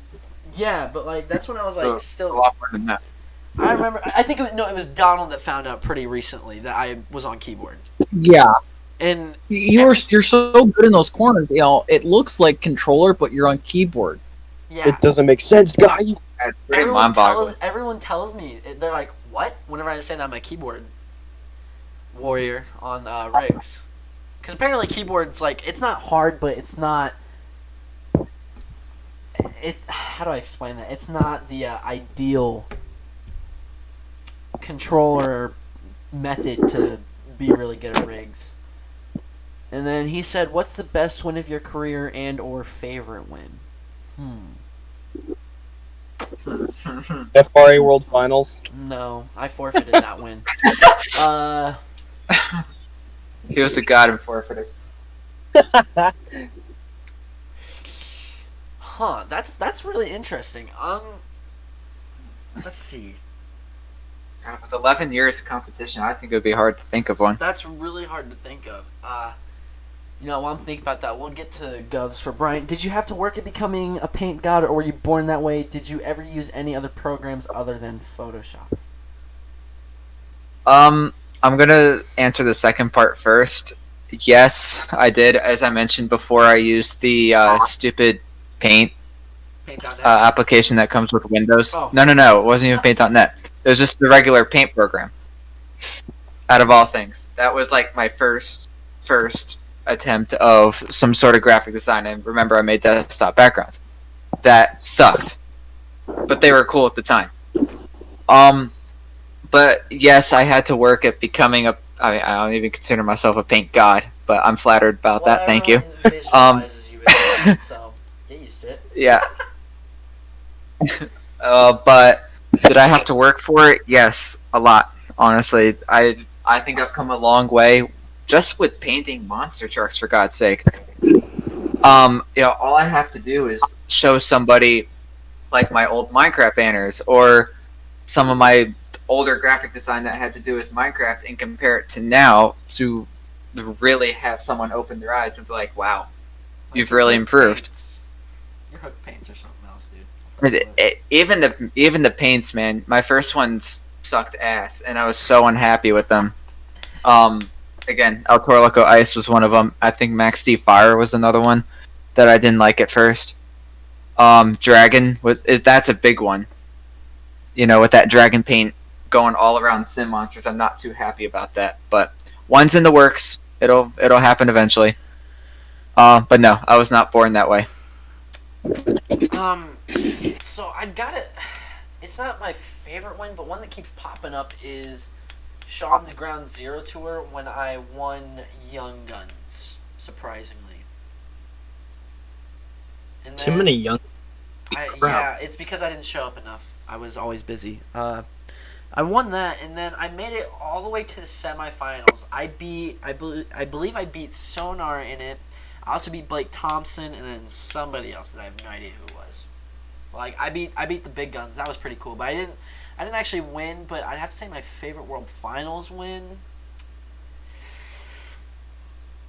Yeah, but, that's when I was, So, still... a lot more than that. I remember. I think it was Donald that found out pretty recently that I was on keyboard. Yeah, And you're so good in those corners. You know, it looks like controller, but you're on keyboard. yeah, It doesn't make sense, guys. That's pretty mind-boggling. everyone tells me, they're like, "What?" Whenever I say that I'm a keyboard warrior on rigs, because apparently keyboards, like, it's not hard, but it's not. It's, how do I explain that? It's not the ideal controller method to be really good at rigs. And then he said, "What's the best win of your career and or favorite win?" FRA World Finals. No, I forfeited that win. He was a god and forfeited. Huh? That's really interesting. Let's see. God, with 11 years of competition, I think it would be hard to think of one. That's really hard to think of. While I'm thinking about that, we'll get to Govs for Brian. Did you have to work at becoming a paint god, or were you born that way? Did you ever use any other programs other than Photoshop? I'm gonna answer the second part first. Yes, I did. As I mentioned before, I used the stupid Paint Paint.net. application that comes with Windows. Oh. No, it wasn't even Paint.net. It was just the regular Paint program. Out of all things, that was like my first attempt of some sort of graphic design. And remember, I made desktop backgrounds. That sucked, but they were cool at the time. But yes, I had to work at becoming a. I don't even consider myself a paint god, but I'm flattered about that. Thank you. Visualizes you as that, so get used to it. Yeah. But did I have to work for it? Yes, a lot. Honestly, I think I've come a long way just with painting monster trucks, for God's sake. All I have to do is show somebody like my old Minecraft banners or some of my older graphic design that had to do with Minecraft and compare it to now to really have someone open their eyes and be like, wow, you've really improved. Your hook paints or something else, dude. Even the paints, man. My first ones sucked ass, and I was so unhappy with them. Again, El Toro Loco Ice was one of them. I think Max D Fire was another one that I didn't like at first. Dragon that's a big one. With that dragon paint going all around Sim Monsters, I'm not too happy about that. But one's in the works. It'll happen eventually. But no, I was not born that way. So I got it. It's not my favorite one, but one that keeps popping up is Sean's Ground Zero Tour when I won Young Guns, surprisingly. And Too many young. yeah, it's because I didn't show up enough. I was always busy. I won that, and then I made it all the way to the semifinals. I believe I beat Sonar in it. I also beat Blake Thompson, and then somebody else that I have no idea who it was. Like I beat the big guns. That was pretty cool, but I didn't actually win. But I'd have to say my favorite World Finals win.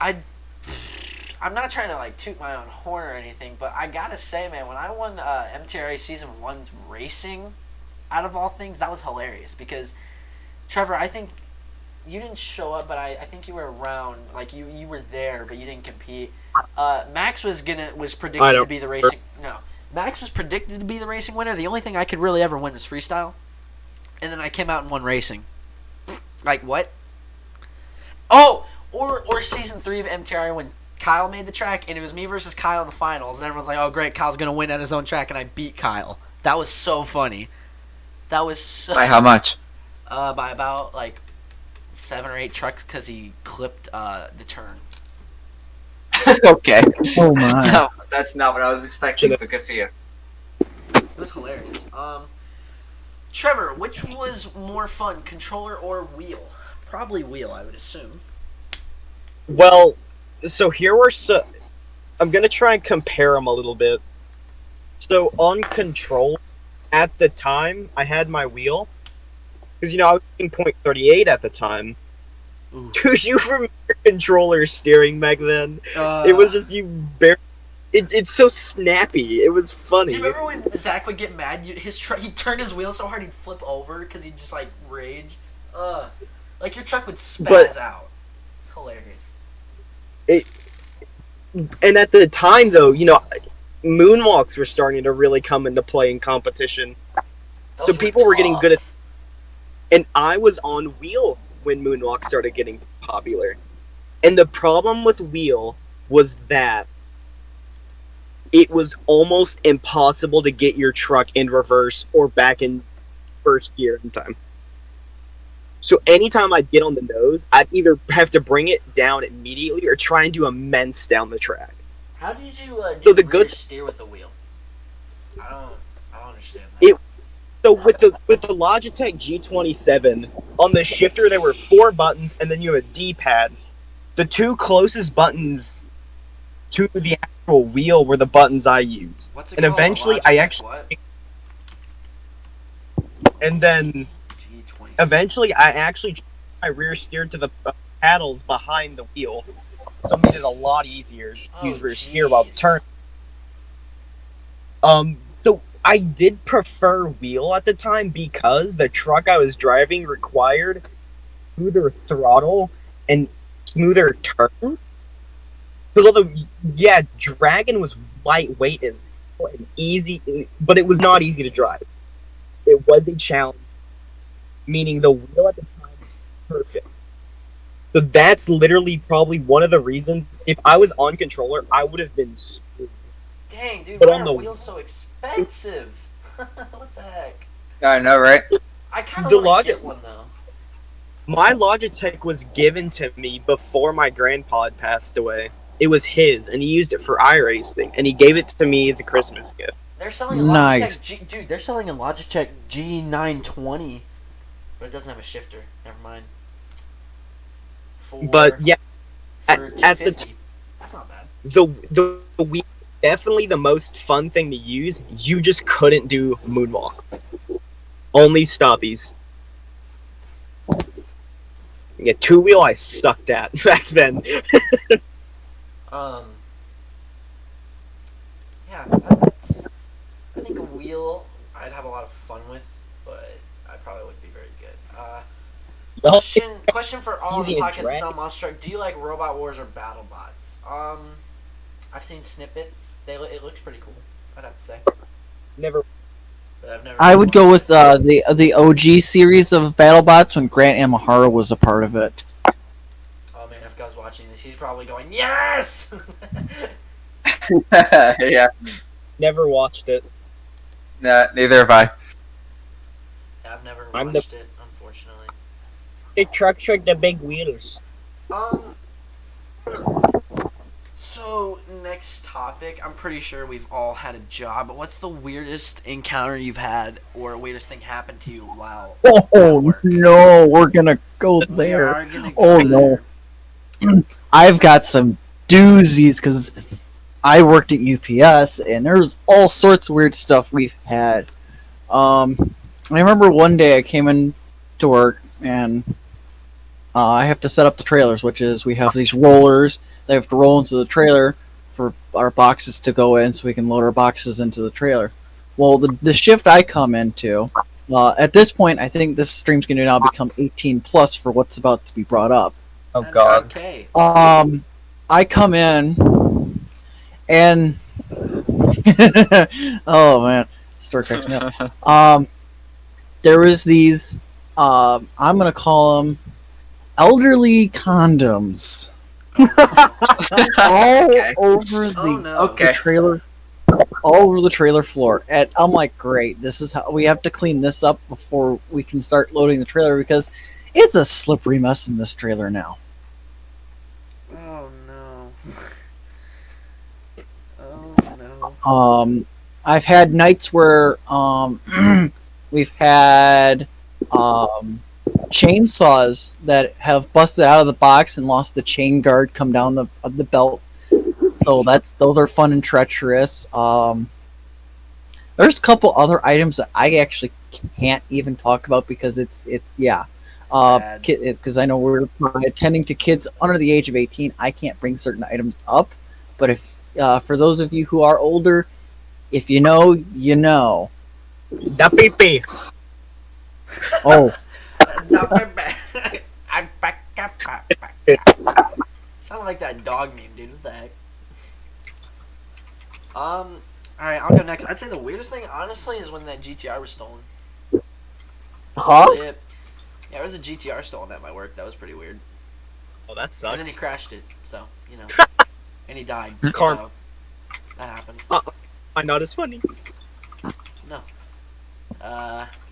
I'm not trying to like toot my own horn or anything, but I gotta say, man, when I won MTRA Season 1's racing, out of all things, that was hilarious because, Trevor, I think you didn't show up, but I think you were around. Like you were there, but you didn't compete. Max was predicted to be the racing. No, Max was predicted to be the racing winner. The only thing I could really ever win was freestyle, and then I came out and won racing. Like what? Oh, or Season 3 of MTRA when Kyle made the track, and it was me versus Kyle in the finals, and everyone's like, "Oh, great, Kyle's gonna win at his own track," and I beat Kyle. That was so funny. That was so. By how much? By about like 7 or 8 trucks because he clipped the turn. Okay. Oh my. No, that's not what I was expecting. But good for you. It was hilarious. Trevor, which was more fun, controller or wheel? Probably wheel, I would assume. Well, so here were I'm gonna try and compare them a little bit. So on control, at the time, I had my wheel because I was in .38 at the time. Ooh. Do you remember controller steering back then? It was just you barely It's so snappy. It was funny. Do you remember when Zach would get mad? His truck, he'd turn his wheel so hard he'd flip over because he'd just like rage. Like your truck would spaz out. It's hilarious. And at the time, though, moonwalks were starting to really come into play in competition. So people were getting good at. And I was on wheel when moonwalk started getting popular. And the problem with wheel was that it was almost impossible to get your truck in reverse or back in first gear in time. So anytime I'd get on the nose, I'd either have to bring it down immediately or try and do immense down the track. How did you rear steer with a wheel? I don't understand that. So with the Logitech G27, on the shifter there were 4 buttons and then you have a D-pad. The 2 closest buttons to the actual wheel were the buttons I used. What's it and called? Eventually and then G27. eventually I actually my rear steered to the paddles behind the wheel. So it made it a lot easier to use rear steer while turning. So I did prefer wheel at the time because the truck I was driving required smoother throttle and smoother turns. Because although, yeah, Dragon was lightweight and easy, but it was not easy to drive. It was a challenge, meaning the wheel at the time was perfect. So that's literally probably one of the reasons, if I was on controller, I would have been screwed. Dang, dude, But why on are the- wheels so expensive? What the heck? I know, right? I kind of The want to Logitech- get one, though. My Logitech was given to me before my grandpa had passed away. It was his, and he used it for iRacing, and he gave it to me as a Christmas gift. They're selling a Nice. Logitech they're selling a Logitech G920, but it doesn't have a shifter. Never mind. But yeah, for at the $250. That's not bad. the Wii definitely the most fun thing to use. You just couldn't do moonwalk. Only stoppies. Yeah, 2-wheel I sucked at back then. Yeah, that's. I think a wheel I'd have a lot of fun with, but I probably wouldn't be very good. Question for all of the Easy and podcasts drag. not Monster Truck. Do you like Robot Wars or BattleBots? I've seen snippets. It looks pretty cool, I'd have to say. Never. But I've never I played would one. go with the OG series of BattleBots when Grant Imahara was a part of it. Oh man, if Guy's watching this, he's probably going, yes! Yeah. Never watched it. Nah, neither have I. I've never I'm watched it, unfortunately. The trucks with the big wheels. So, next topic. I'm pretty sure we've all had a job, but what's the weirdest encounter you've had or weirdest thing happened to you while at Oh work? no, we're gonna go We there. are gonna go Oh no. there. I've got some doozies because I worked at UPS and there's all sorts of weird stuff we've had. I remember one day I came in to work and I have to set up the trailers, which is we have these rollers that have to roll into the trailer for our boxes to go in so we can load our boxes into the trailer. Well, the shift I come into, at this point, I think this stream's going to now become 18 plus for what's about to be brought up. Oh And god. Okay. I come in and oh man, story cracks me up. There was these I'm gonna call them elderly condoms all Okay. over the, Oh, no. the Okay. trailer, all over the trailer floor. And I'm like, great, this is how we have to clean this up before we can start loading the trailer because it's a slippery mess in this trailer now. Oh no. Oh no. I've had nights where we've had chainsaws that have busted out of the box and lost the chain guard come down the belt. So those are fun and treacherous. There's a couple other items that I actually can't even talk about because Bad. because I know we're attending to kids under the age of 18. I can't bring certain items up, But if for those of you who are older, if you know, you know. Da pee. Oh, Sound like that dog meme, dude. What the heck? Alright, I'll go next. I'd say the weirdest thing, honestly, is when that GTR was stolen. Huh? Really it. Yeah, there was a GTR stolen at my work. That was pretty weird. Oh, that sucks. And then he crashed it, so, you know. And he died. Karma. So, that happened. I'm not as funny. No.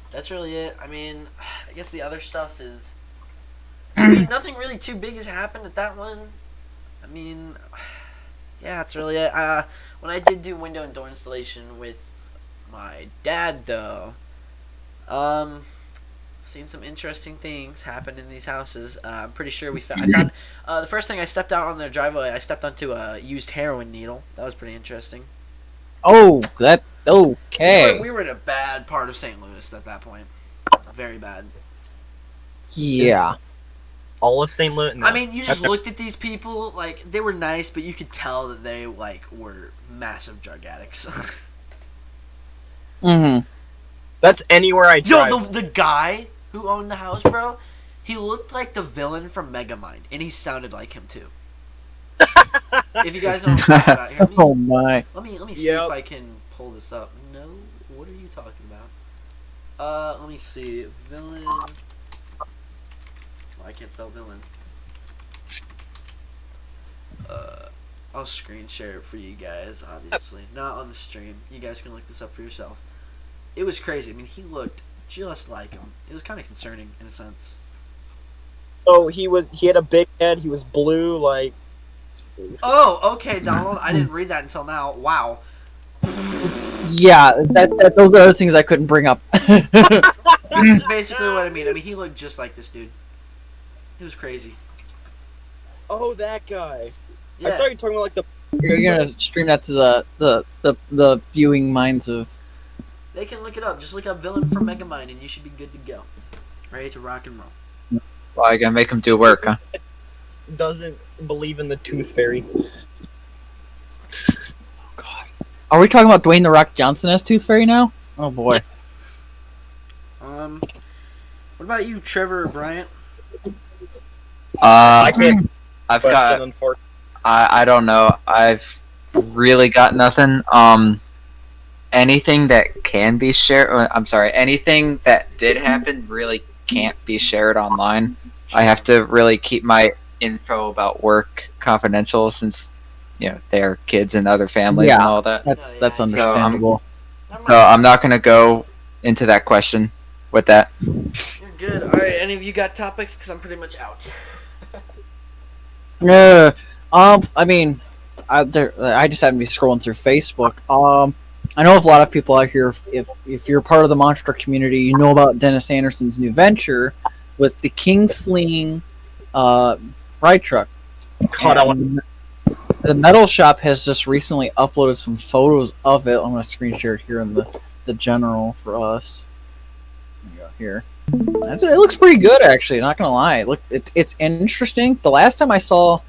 That's really it. I mean, I guess the other stuff is... I mean, nothing really too big has happened at that one. I mean, yeah, that's really it. When I did do window and door installation with my dad, though, seen some interesting things happen in these houses. I'm pretty sure I found the first thing I stepped out on their driveway, I stepped onto a used heroin needle. That was pretty interesting. oh, that okay. We were in a bad part of St. Louis at that point. Very bad. Yeah. All of St. Louis? No. I mean, you just looked at these people, like, they were nice, but you could tell that they, like, were massive drug addicts. Mm-hmm. That's anywhere I drive. Yo, the guy who owned the house, bro, he looked like the villain from Megamind, and he sounded like him, too. If you guys know what I'm talking about, here, Oh my. let me see if I can pull this up. No? What are you talking about? Let me see. Villain... I can't spell villain. I'll screen share it for you guys, obviously. Not on the stream. You guys can look this up for yourself. It was crazy. I mean, he looked just like him. It was kind of concerning, in a sense. Oh, he had a big head, he was blue, like... Oh, okay, Donald. I didn't read that until now. Wow. Yeah, those are other things I couldn't bring up. This is basically what I mean. I mean, he looked just like this dude. He was crazy. Oh, that guy. Yeah. I thought you were talking about, like, the... You're gonna stream that to the viewing minds of. They can look it up. Just look up villain from Megamind, and you should be good to go. Ready to rock and roll. Well, you gotta make him do work, huh? Doesn't believe in the Tooth Fairy. God, are we talking about Dwayne the Rock Johnson as Tooth Fairy now? Oh boy. What about you, Trevor or Bryant? I can't I've question, got. unfortunately. I don't know. I've really got nothing. Anything that can be shared. I'm sorry. Anything that did happen really can't be shared online. I have to really keep my info about work confidential, since they're kids and other families and all that. That's So, understandable. So I'm not gonna go into that question with that. You're good. All right. Any of you got topics? Because I'm pretty much out. I mean, I just happened to be scrolling through Facebook. I know if a lot of people out here, if you're part of the monster truck community, you know about Dennis Anderson's new venture with the King Sling ride truck. The Metal Shop has just recently uploaded some photos of it. I'm going to screen share it here in the general for us. There you go, here. It looks pretty good, actually. Not gonna lie. Look, it's interesting. The last time I saw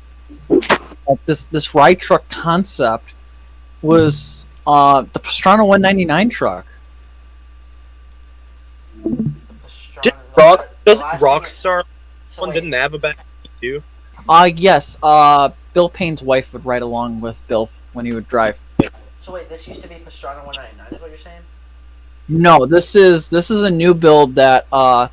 this ride truck concept was the Pastrana 199 truck. Doesn't Rockstar one didn't have a back too? Yes. Bill Payne's wife would ride along with Bill when he would drive. So wait, this used to be Pastrana 199, is what you're saying? No, this is a new build that I'm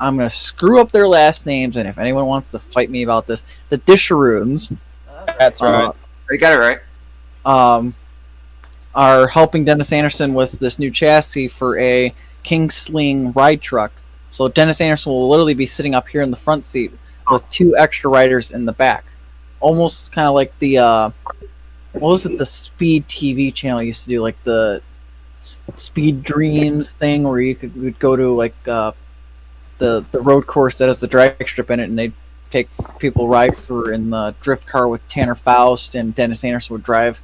gonna screw up their last names, and if anyone wants to fight me about this, the Disharoons. That's right. You got it right. Are helping Dennis Anderson with this new chassis for a King Sling ride truck. So Dennis Anderson will literally be sitting up here in the front seat with 2 extra riders in the back, almost kind of like the what was it? The Speed TV channel used to do, like the Speed Dreams thing, where you'd go to like the road course that has the drag strip in it, and they'd take people ride for in the drift car with Tanner Faust, and Dennis Anderson would drive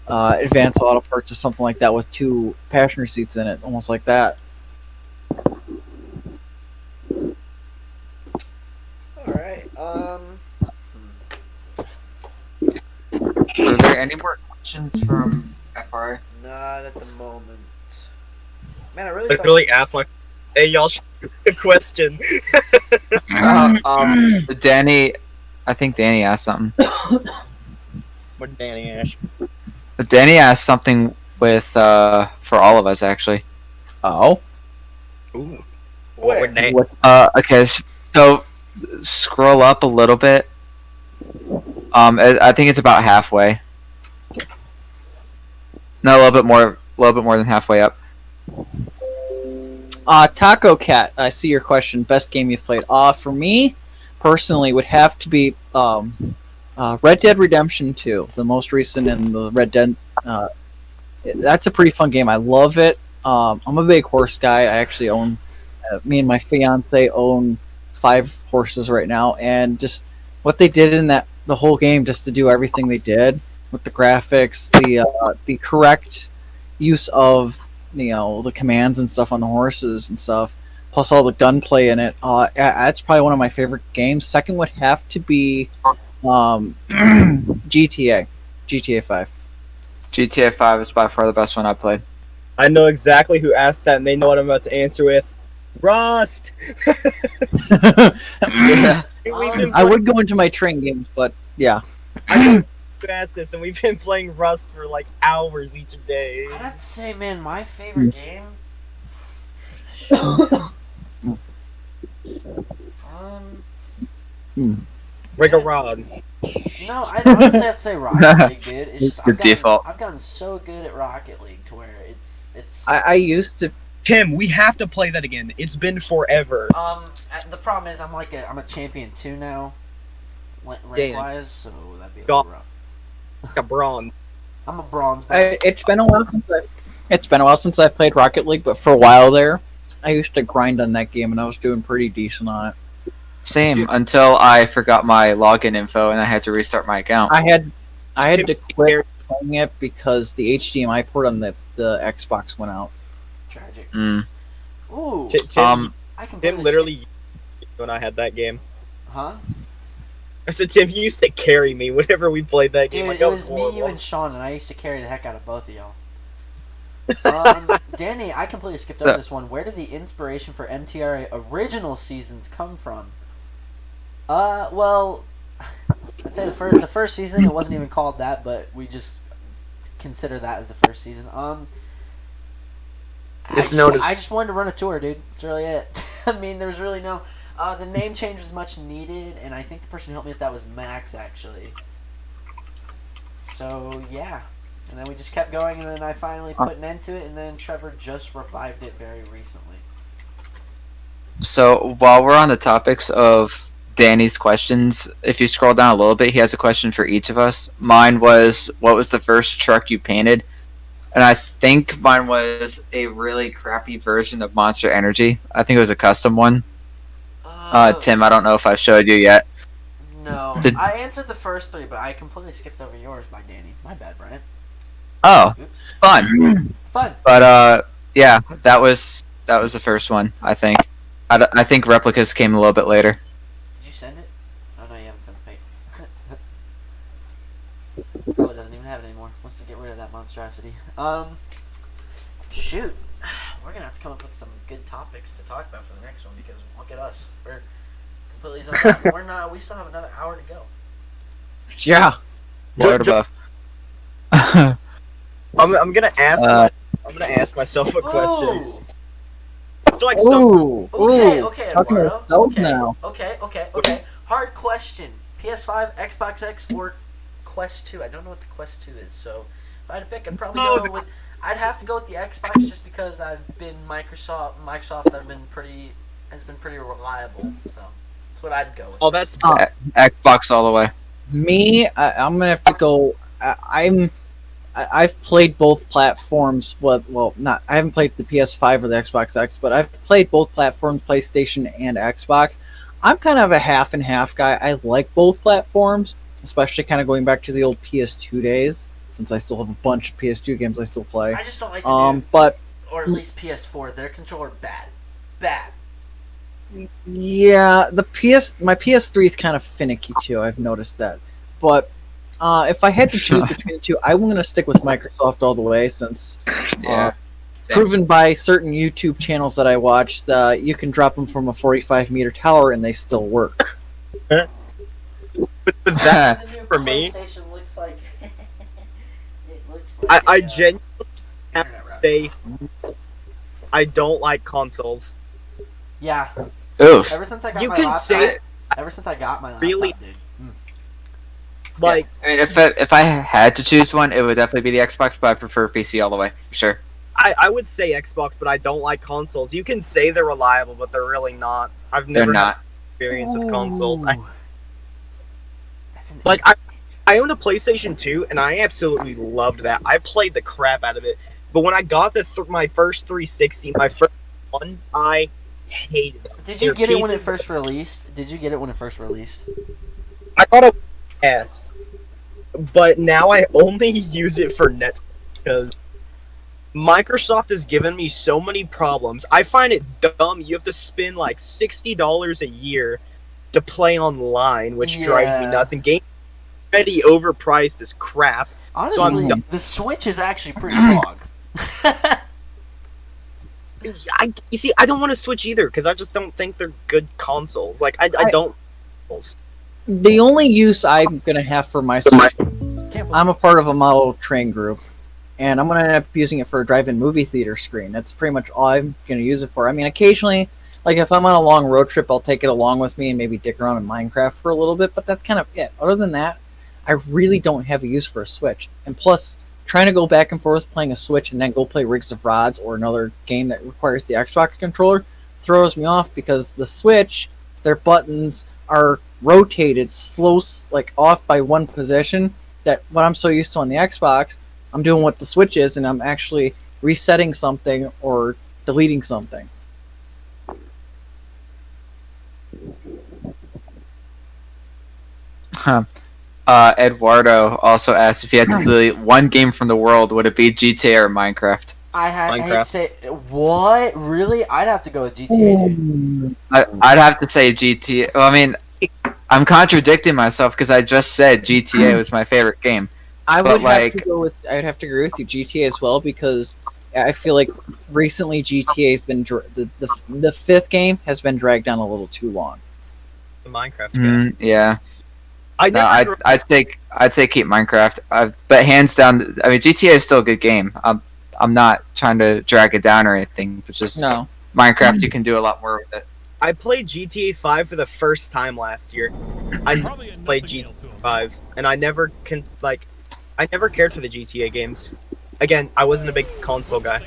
Advanced Auto Parts or something like that with 2 passenger seats in it, almost like that. All right. far. Not at the moment. Man, I really I thought. really asked my. Hey, y'all, a question. Danny, I think Danny asked something. What Danny Ash? Danny asked something with for all of us actually. Oh. Ooh. Where? What would Danny? Okay, so scroll up a little bit. I think it's about halfway. No, a little bit more than halfway up. Taco Cat, I see your question. Best game you've played? For me, personally, would have to be Red Dead Redemption 2, the most recent in the Red Dead. That's a pretty fun game. I love it. I'm a big horse guy. I actually own, me and my fiance own 5 horses right now, and just what they did in the whole game, just to do everything they did with the graphics, the correct use of the commands and stuff on the horses and stuff, plus all the gunplay in it. That's probably one of my favorite games. Second would have to be GTA 5. GTA 5 is by far the best one I played. I know exactly who asked that, and they know what I'm about to answer with. Rust. Yeah. I would go into my train games, but yeah. I know who asked this, and we've been playing Rust for like hours each day. I'd have to say, man, my favorite game. Break a rod. No, I'd honestly have to say Rocket League, dude. It's just The default. I've gotten so good at Rocket League to where it's. I used to. Tim, we have to play that again. It's been forever. The problem is I'm a champion 2 now, rank Damn. wise, so that'd be a God. little rough. Like a bronze. I'm a bronze. But It's been a while since I played Rocket League, but for a while there, I used to grind on that game, and I was doing pretty decent on it. Same until I forgot my login info and I had to restart my account. I had to quit playing it because the HDMI port on the Xbox went out. tragic. Mm. Ooh, Tim, I can. Tim literally when I had that game. Huh? I said, Tim, you used to carry me whenever we played that game. Dude, Like, it that was me, horrible. you, and Sean, and I used to carry the heck out of both of y'all. Danny, I completely skipped over this one. Where did the inspiration for MTRA original seasons come from? Well, I'd say the first season, it wasn't even called that, but we just consider that as the first season. I just wanted to run a tour, dude. That's really it. I mean, there's really no. The name change was much needed, and I think the person who helped me with that was Max, actually. So yeah, and then we just kept going, and then I finally put an end to it, and then Trevor just revived it very recently. So while we're on the topics of Danny's questions, if you scroll down a little bit, he has a question for each of us. Mine was, what was the first truck you painted? And I think mine was a really crappy version of Monster Energy. I think it was a custom one. Tim, I don't know if I showed you yet. No, I answered the first 3, but I completely skipped over yours by Danny. My bad, Brian. Oh, Oops. fun. Fun. But yeah, that was the first one. I think. I think replicas came a little bit later. Did you send it? Oh no, you haven't sent the paper. Probably doesn't even have it anymore. Wants to get rid of that monstrosity. Shoot, we're gonna have to come up with some good topics to talk about for the next one because look at us, we're completely zoned out. We're not. We still have another hour to go. Yeah. Lord above. I'm gonna ask. I'm gonna ask myself a question. Ooh. I feel like some. Ooh. Okay, Talking Eduardo. ourselves Okay. now. Okay. Hard question. PS5, Xbox X, or Quest 2? I don't know what the Quest 2 is, so if I had to pick, I'd probably go with. I'd have to go with the Xbox just because I've been Microsoft. Has been pretty reliable, so that's what I'd go with. Oh, that's. Xbox all the way. Me, I'm gonna have to go. I've played both platforms. I haven't played the PS5 or the Xbox X, but I've played both platforms, PlayStation and Xbox. I'm kind of a half and half guy. I like both platforms, especially kind of going back to the old PS2 days, since I still have a bunch of PS2 games I still play. I just don't like the new, but or at least PS4. Their controller bad. yeah, my PS3 is kind of finicky too. I've noticed that, but If I had to choose between the two, I'm going to stick with Microsoft all the way, since Yeah. Same. proven by certain YouTube channels that I watch that you can drop them from a 45-meter tower and they still work. But that, The new for me, PlayStation looks like. It looks like I a, genuinely internet router. say I don't like consoles. Yeah. Oof. Ever since I got You my can laptop. say Ever since I got my laptop, Really? dude. like I mean, if I had to choose one, it would definitely be the Xbox, but I prefer PC all the way for sure. I would say Xbox, but I don't like consoles. You can say they're reliable, but they're really not. I've They're never had not. experience with consoles. Ooh. That's an Like I owned a PlayStation 2 and I absolutely loved that. I played the crap out of it. But when I got my first 360, my first one, I hated it. Did you They're get it when it pieces- first released? Did you get it when it first released? I got a S, but now I only use it for Netflix because Microsoft has given me so many problems. I find it dumb. You have to spend like $60 a year to play online, which drives me Yeah. nuts. And games are already overpriced as crap. Honestly, done. the Switch is actually pretty bog. You see, I don't want to Switch either because I just don't think they're good consoles. Like I don't. The only use I'm going to have for my Switch, I'm a part of a model train group, and I'm going to end up using it for a drive-in movie theater screen. That's pretty much all I'm going to use it for. I mean, occasionally, like if I'm on a long road trip, I'll take it along with me and maybe dick around in Minecraft for a little bit, but that's kind of it. Other than that, I really don't have a use for a Switch. And plus, trying to go back and forth playing a Switch and then go play Rigs of Rods or another game that requires the Xbox controller throws me off because the Switch, their buttons are rotated slow, like off by one position, that what I'm so used to on the Xbox, I'm doing what the Switch is and I'm actually resetting something or deleting something. Huh. Eduardo also asked if you had to delete one game from the world, would it be GTA or Minecraft? I hate to Minecraft. say, what? Really? I'd have to go with GTA, dude. I'd have to say GTA. Well, I mean, I'm contradicting myself because I just said GTA was my favorite game. I But, would have to like- go with. I'd have to agree with you, GTA as well, because I feel like recently GTA has been the fifth game has been dragged down a little too long. The Minecraft game. Yeah. I No, never. I'd say keep Minecraft. But hands down, I mean GTA is still a good game. I'm not trying to drag it down or anything. But just No, Minecraft, you can do a lot more with it. I played GTA 5 for the first time last year. I played GTA 5, and I never cared for the GTA games. Again, I wasn't a big console guy.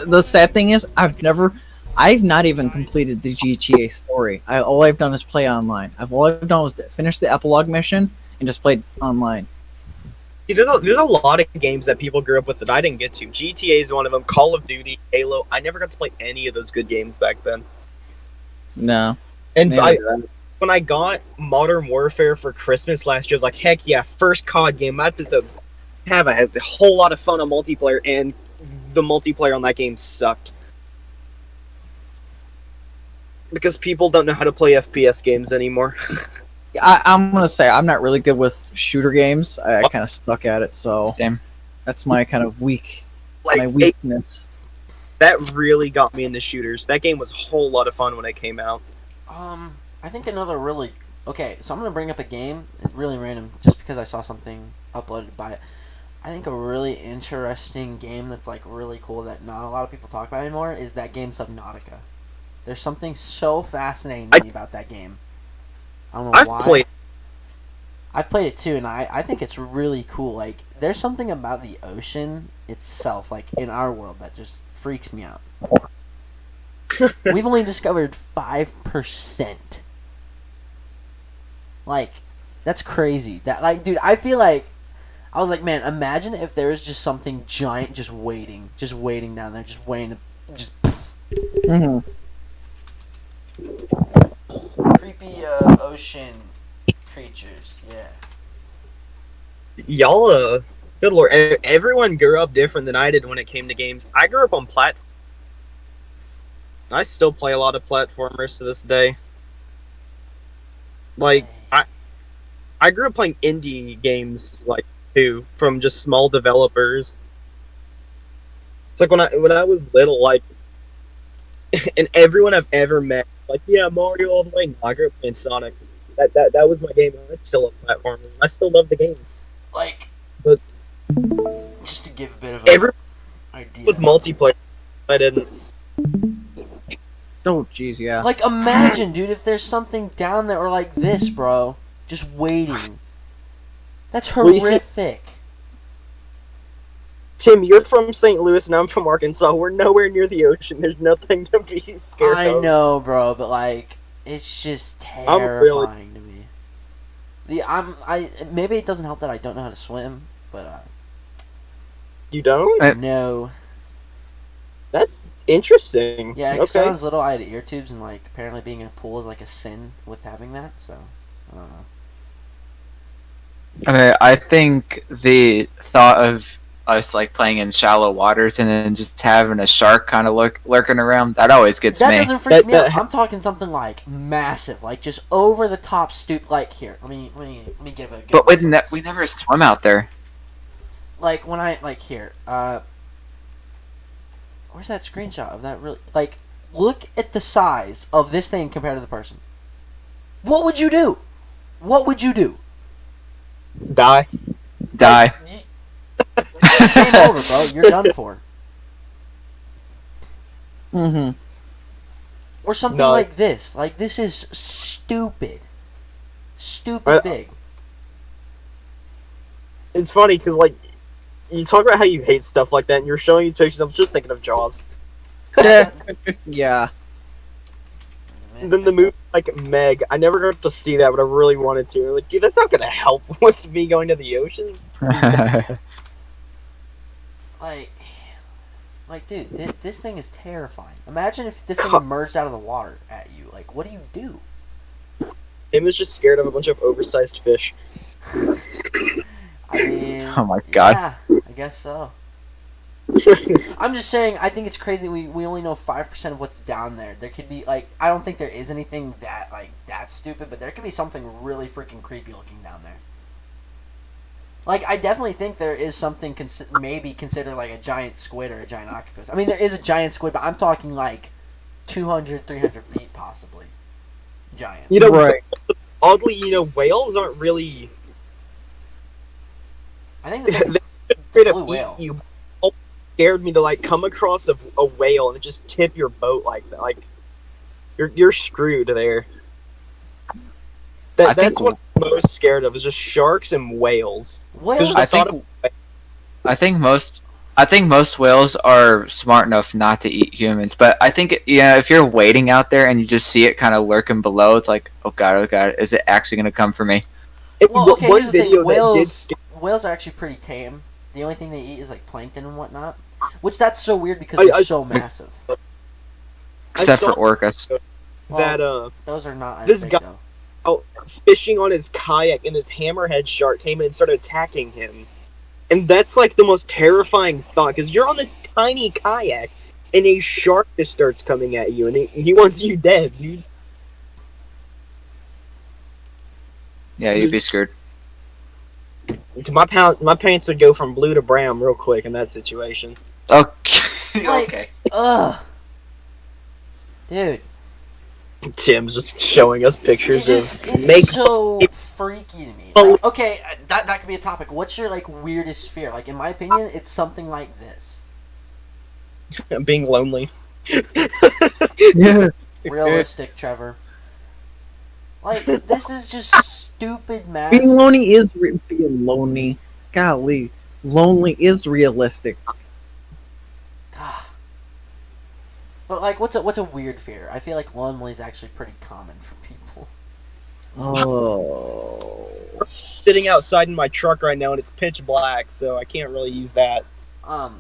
the sad thing is I've not even completed the GTA story. All I've done is play online. All I've done was finish the epilogue mission and just played online. See, there's a lot of games that people grew up with that I didn't get to. GTA is one of them. Call of Duty, Halo. I never got to play any of those good games back then. No, And neither when I got Modern Warfare for Christmas last year, I was like, heck yeah, first COD game. I had to have a whole lot of fun on multiplayer, and the multiplayer on that game sucked. Because people don't know how to play FPS games anymore. I'm gonna say I'm not really good with shooter games. I kind of stuck at it, so Same. that's my kind of my Like, weakness. that really got me into shooters. That game was a whole lot of fun when it came out. I think another really okay. So I'm gonna bring up a game, really random, just because I saw something uploaded by it. I think a really interesting game that's like really cool that not a lot of people talk about anymore is that game Subnautica. There's something so fascinating to me about that game. I don't know I've why. I've played it too, and I think it's really cool. Like, there's something about the ocean itself, like in our world, that just freaks me out. We've only discovered 5%. Like, that's crazy. That, like, dude, I feel like I was like, man, imagine if there was just something giant just waiting down there, just waiting to just. Hmm. Creepy ocean creatures, yeah. Y'all, good lord, everyone grew up different than I did when it came to games. I grew up on platform. I still play a lot of platformers to this day. Like, I I grew up playing indie games like too from just small developers. It's like when I was little, like, and everyone I've ever met, like, yeah, Mario all the way. No, I grew up playing Sonic. That was my game. I still love platformers. I still love the games. Like, But just to give a bit of an everyone idea. with multiplayer, I didn't. Oh, jeez, yeah. Like, imagine, dude, if there's something down there or like this, bro, just waiting. That's Well, you see- horrific. Tim, you're from St. Louis and I'm from Arkansas. We're nowhere near the ocean. There's nothing to be scared I of. know, bro, but like, it's just I'm really- terrifying to me. Maybe it doesn't help that I don't know how to swim, but You don't? no. That's interesting. Yeah, Okay. because when I was little, I had ear tubes, and like apparently being in a pool is like a sin with having that. So I don't know. Okay, I think the thought of us like playing in shallow waters and then just having a shark kind of lurking around, that always gets That me. doesn't freak me out. that- I'm talking something like massive, like just over the top stoop. Like here, let me give a. Good But reference. we never swim out there. Like when I like here, where's that screenshot of that? Really, like, look at the size of this thing compared to the person. What would you do? What would you do? Die. Die. Game over, bro. You're done for. Mm-hmm. Or something No. like this. Like, this is stupid. Stupid big. It's funny because, like, you talk about how you hate stuff like that, and you're showing these pictures. I was just thinking of Jaws. Yeah. And then the movie, like Meg, I never got to see that, but I really wanted to. Like, dude, that's not gonna help with me going to the ocean. Like, dude, this thing is terrifying. Imagine if this thing emerged out of the water at you. Like, what do you do? Tim was just scared of a bunch of oversized fish. I mean, Oh my God. Yeah, I guess so. I'm just saying, I think it's crazy that we only know 5% of what's down there. There could be, like, I don't think there is anything that stupid, but there could be something really freaking creepy looking down there. Like, I definitely think there is something maybe considered like a giant squid or a giant octopus. I mean, there is a giant squid, but I'm talking like 200, 300 feet possibly. Giant. You know, Right. oddly, you know, whales aren't really. I think that They're afraid blue of whale. eating you. It scared me to like come across a whale and just tip your boat like that. Like, you're screwed there. I think- That's what I'm most scared of is just sharks and whales. whales. I think most whales are smart enough not to eat humans, but I think if you're waiting out there and you just see it kind of lurking below, it's like, oh god, is it actually gonna come for me? Well, okay, One here's the video thing. that did Whales, scare- whales are actually pretty tame. The only thing they eat is like plankton and whatnot. Which that's so weird because I- they're I- so massive. Except saw- for orcas. Well, that those are not as this big guy- though. fishing on his kayak and this hammerhead shark came in and started attacking him. And that's like the most terrifying thought because you're on this tiny kayak and a shark just starts coming at you and he wants you dead, dude. Yeah, you'd be screwed. My pants would go from blue to brown real quick in that situation. Okay. Like- Okay. Ugh. Dude, Tim's just showing us pictures it's make so freaky to me. Oh. Like, okay, that could be a topic. What's your like weirdest fear? Like in my opinion, it's something like this. being lonely. Yeah. Realistic, Trevor. Like this is just stupid math. Being lonely is being lonely. Golly, lonely is realistic. God. But like, what's a weird fear? I feel like lonely is actually pretty common for people. Oh. Sitting outside in my truck right now and it's pitch black, so I can't really use that. But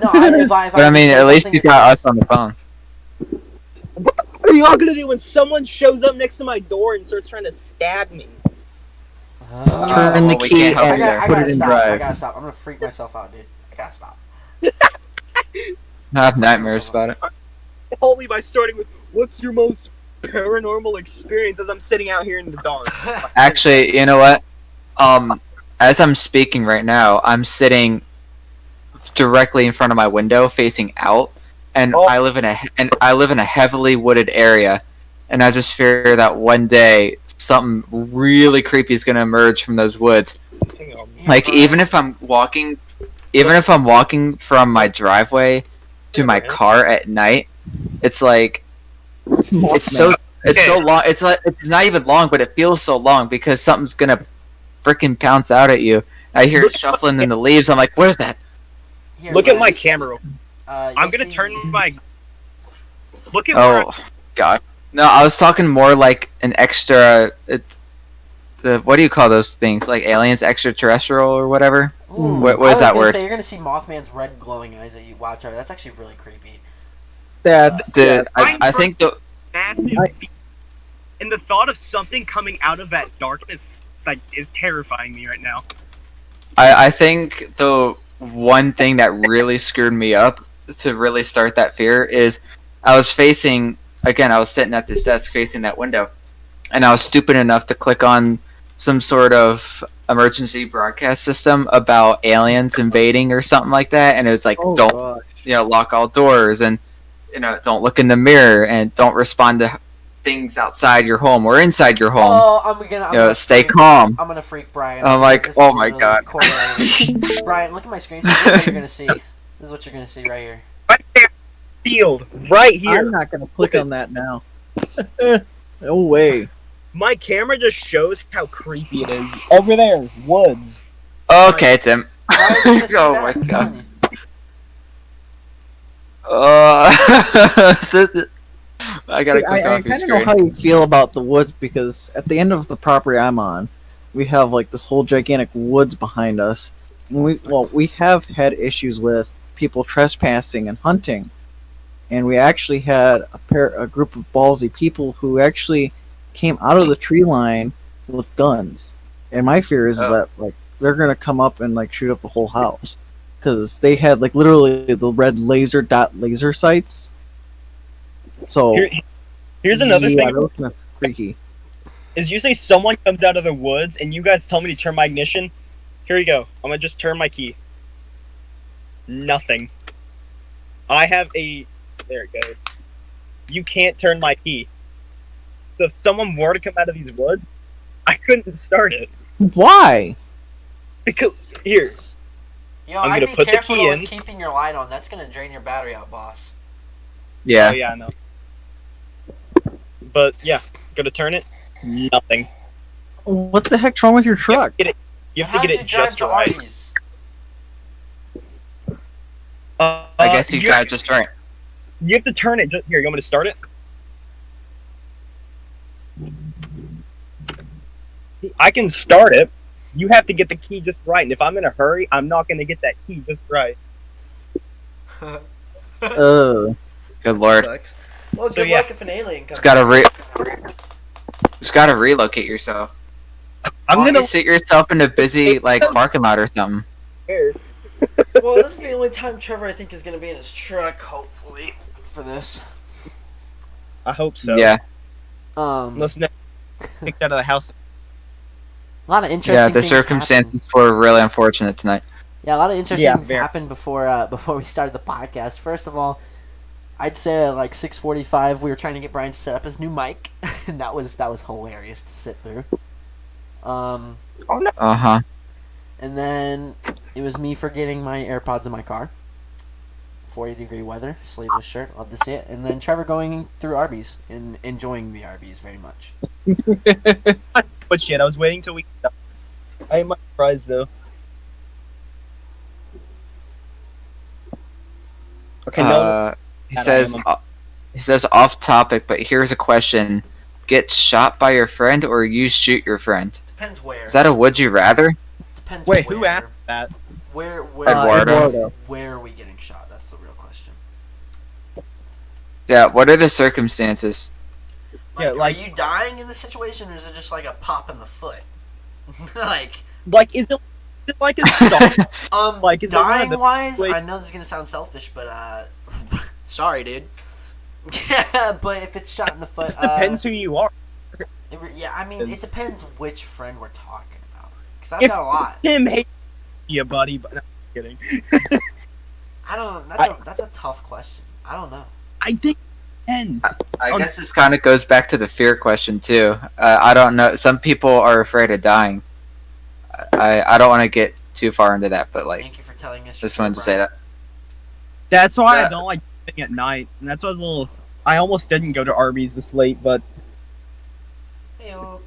no, if I But I mean, say at least something you got that's- us on the phone. What are you all gonna do when someone shows up next to my door and starts trying to stab me? Turn the well, we key can't help and you there. I put gotta it in stop. I drive. gotta stop. I'm gonna freak myself out, dude. I gotta stop. I have nightmares about it. Hold me by starting with, what's your most paranormal experience as I'm sitting out here in the dark? Actually, you know what? as I'm speaking right now, I'm sitting directly in front of my window, facing out, and Oh. I live in a heavily wooded area, and I just fear that one day something really creepy is gonna emerge from those woods. Hang on. Like even if I'm walking from my driveway to my car at night, it's like it's so long. It's like it's not even long, but it feels so long because something's gonna freaking pounce out at you. I hear it shuffling in the leaves. I'm like, where's that? Here, Look at Brian, my camera. I'm gonna turn my. Look at where. Oh god. No, I was talking more like an extra. What do you call those things? Like aliens, extraterrestrial, or whatever. Ooh, What I was is that gonna word? say you're gonna see Mothman's red glowing eyes that you watch over. That's actually really creepy. That's Dude, I think the Massive. And the thought of something coming out of that darkness like is terrifying me right now. I think the one thing that really screwed me up to really start that fear is I was sitting at this desk facing that window, and I was stupid enough to click on some sort of emergency broadcast system about aliens invading or something like that, and it was like, don't gosh. lock all doors, and don't look in the mirror, and don't respond to things outside your home or inside your home. Oh, I'm gonna Stay freak- calm. I'm gonna freak Brian. I'm like, because this oh is my really God. correlated. Brian, look at my screen. This is what you're gonna see. This is what you're gonna see right here. Right there, field, right here. I'm not gonna click on that now. No way. My camera just shows how creepy it is. Over there, woods. Okay, Tim. Brian's gonna see Oh that, my I'm God. telling you. I gotta click I off your kind of know screen. how you feel about the woods because at the end of the property I'm on, we have like this whole gigantic woods behind us. We have had issues with people trespassing and hunting, and we actually had a group of ballsy people who actually came out of the tree line with guns. And my fear is that like they're gonna come up and like shoot up the whole house because they had like literally the red laser sights. So Here's another yeah, thing. that was kind of freaky. Is you say someone comes out of the woods and you guys tell me to turn my ignition. Here you go. I'm gonna just turn my key. Nothing. I have a. There it goes. You can't turn my key. So if someone were to come out of these woods, I couldn't start it. Why? Because here, Yo, I'm I'd gonna be put the careful key with in. keeping your light on. That's gonna drain your battery out, boss. Yeah. Oh yeah, I know. But yeah, gonna turn it. Nothing. What the heck's wrong with your truck? You have to get it just right. Arby's? I guess you got just right. You have to turn it. Here, you want me to start it? I can start it. You have to get the key just right. And if I'm in a hurry, I'm not going to get that key just right. Good lord. Sucks. Well, So, good yeah. luck if an alien comes. Just gotta relocate yourself. I'm Why don't going you sit yourself in a busy like parking lot or something. to. Well, this is the only time Trevor, I think, is going to be in his truck, hopefully, for this. I hope so. Yeah. Unless next kicked out of the house. A lot of interesting Yeah, the things circumstances were really unfortunate tonight. Yeah, a lot of interesting Yeah, things very. happened before we started the podcast. First of all, I'd say at like 6:45 we were trying to get Brian to set up his new mic, and that was hilarious to sit through. Uh-huh. And then it was me forgetting my AirPods in my car. 40-degree weather, sleeveless shirt, love to see it. And then Trevor going through Arby's and enjoying the Arby's very much. But shit, I was waiting till we. I ate my fries though. Okay, no. He says off topic, but here's a question: get shot by your friend or you shoot your friend? Depends where. Is that a would you rather? Depends Wait, where. who asked that? Where Eduardo. where are we getting shot? That's the real question. Yeah. What are the circumstances? Yeah, like- are you dying in this situation, or is it just like a pop in the foot? like, Like, is it like a song? Like, is it one of dying the- wise, wait. I know this is gonna sound selfish, but sorry, dude. But if it's shot in the foot, Depends who you are. yeah, I mean, it depends which friend we're talking about. Because I've got a lot. Tim hates you, buddy. But no, I'm kidding. I don't. That's a tough question. I don't know. I think it depends. I guess this kind of goes back to the fear question too. I don't know. Some people are afraid of dying. I don't want to get too far into that, but like, Thank you for telling us. just wanted to say that. That's why Yeah. I don't like sleeping at night, and that's why I almost didn't go to Arby's this late, but Hey-o.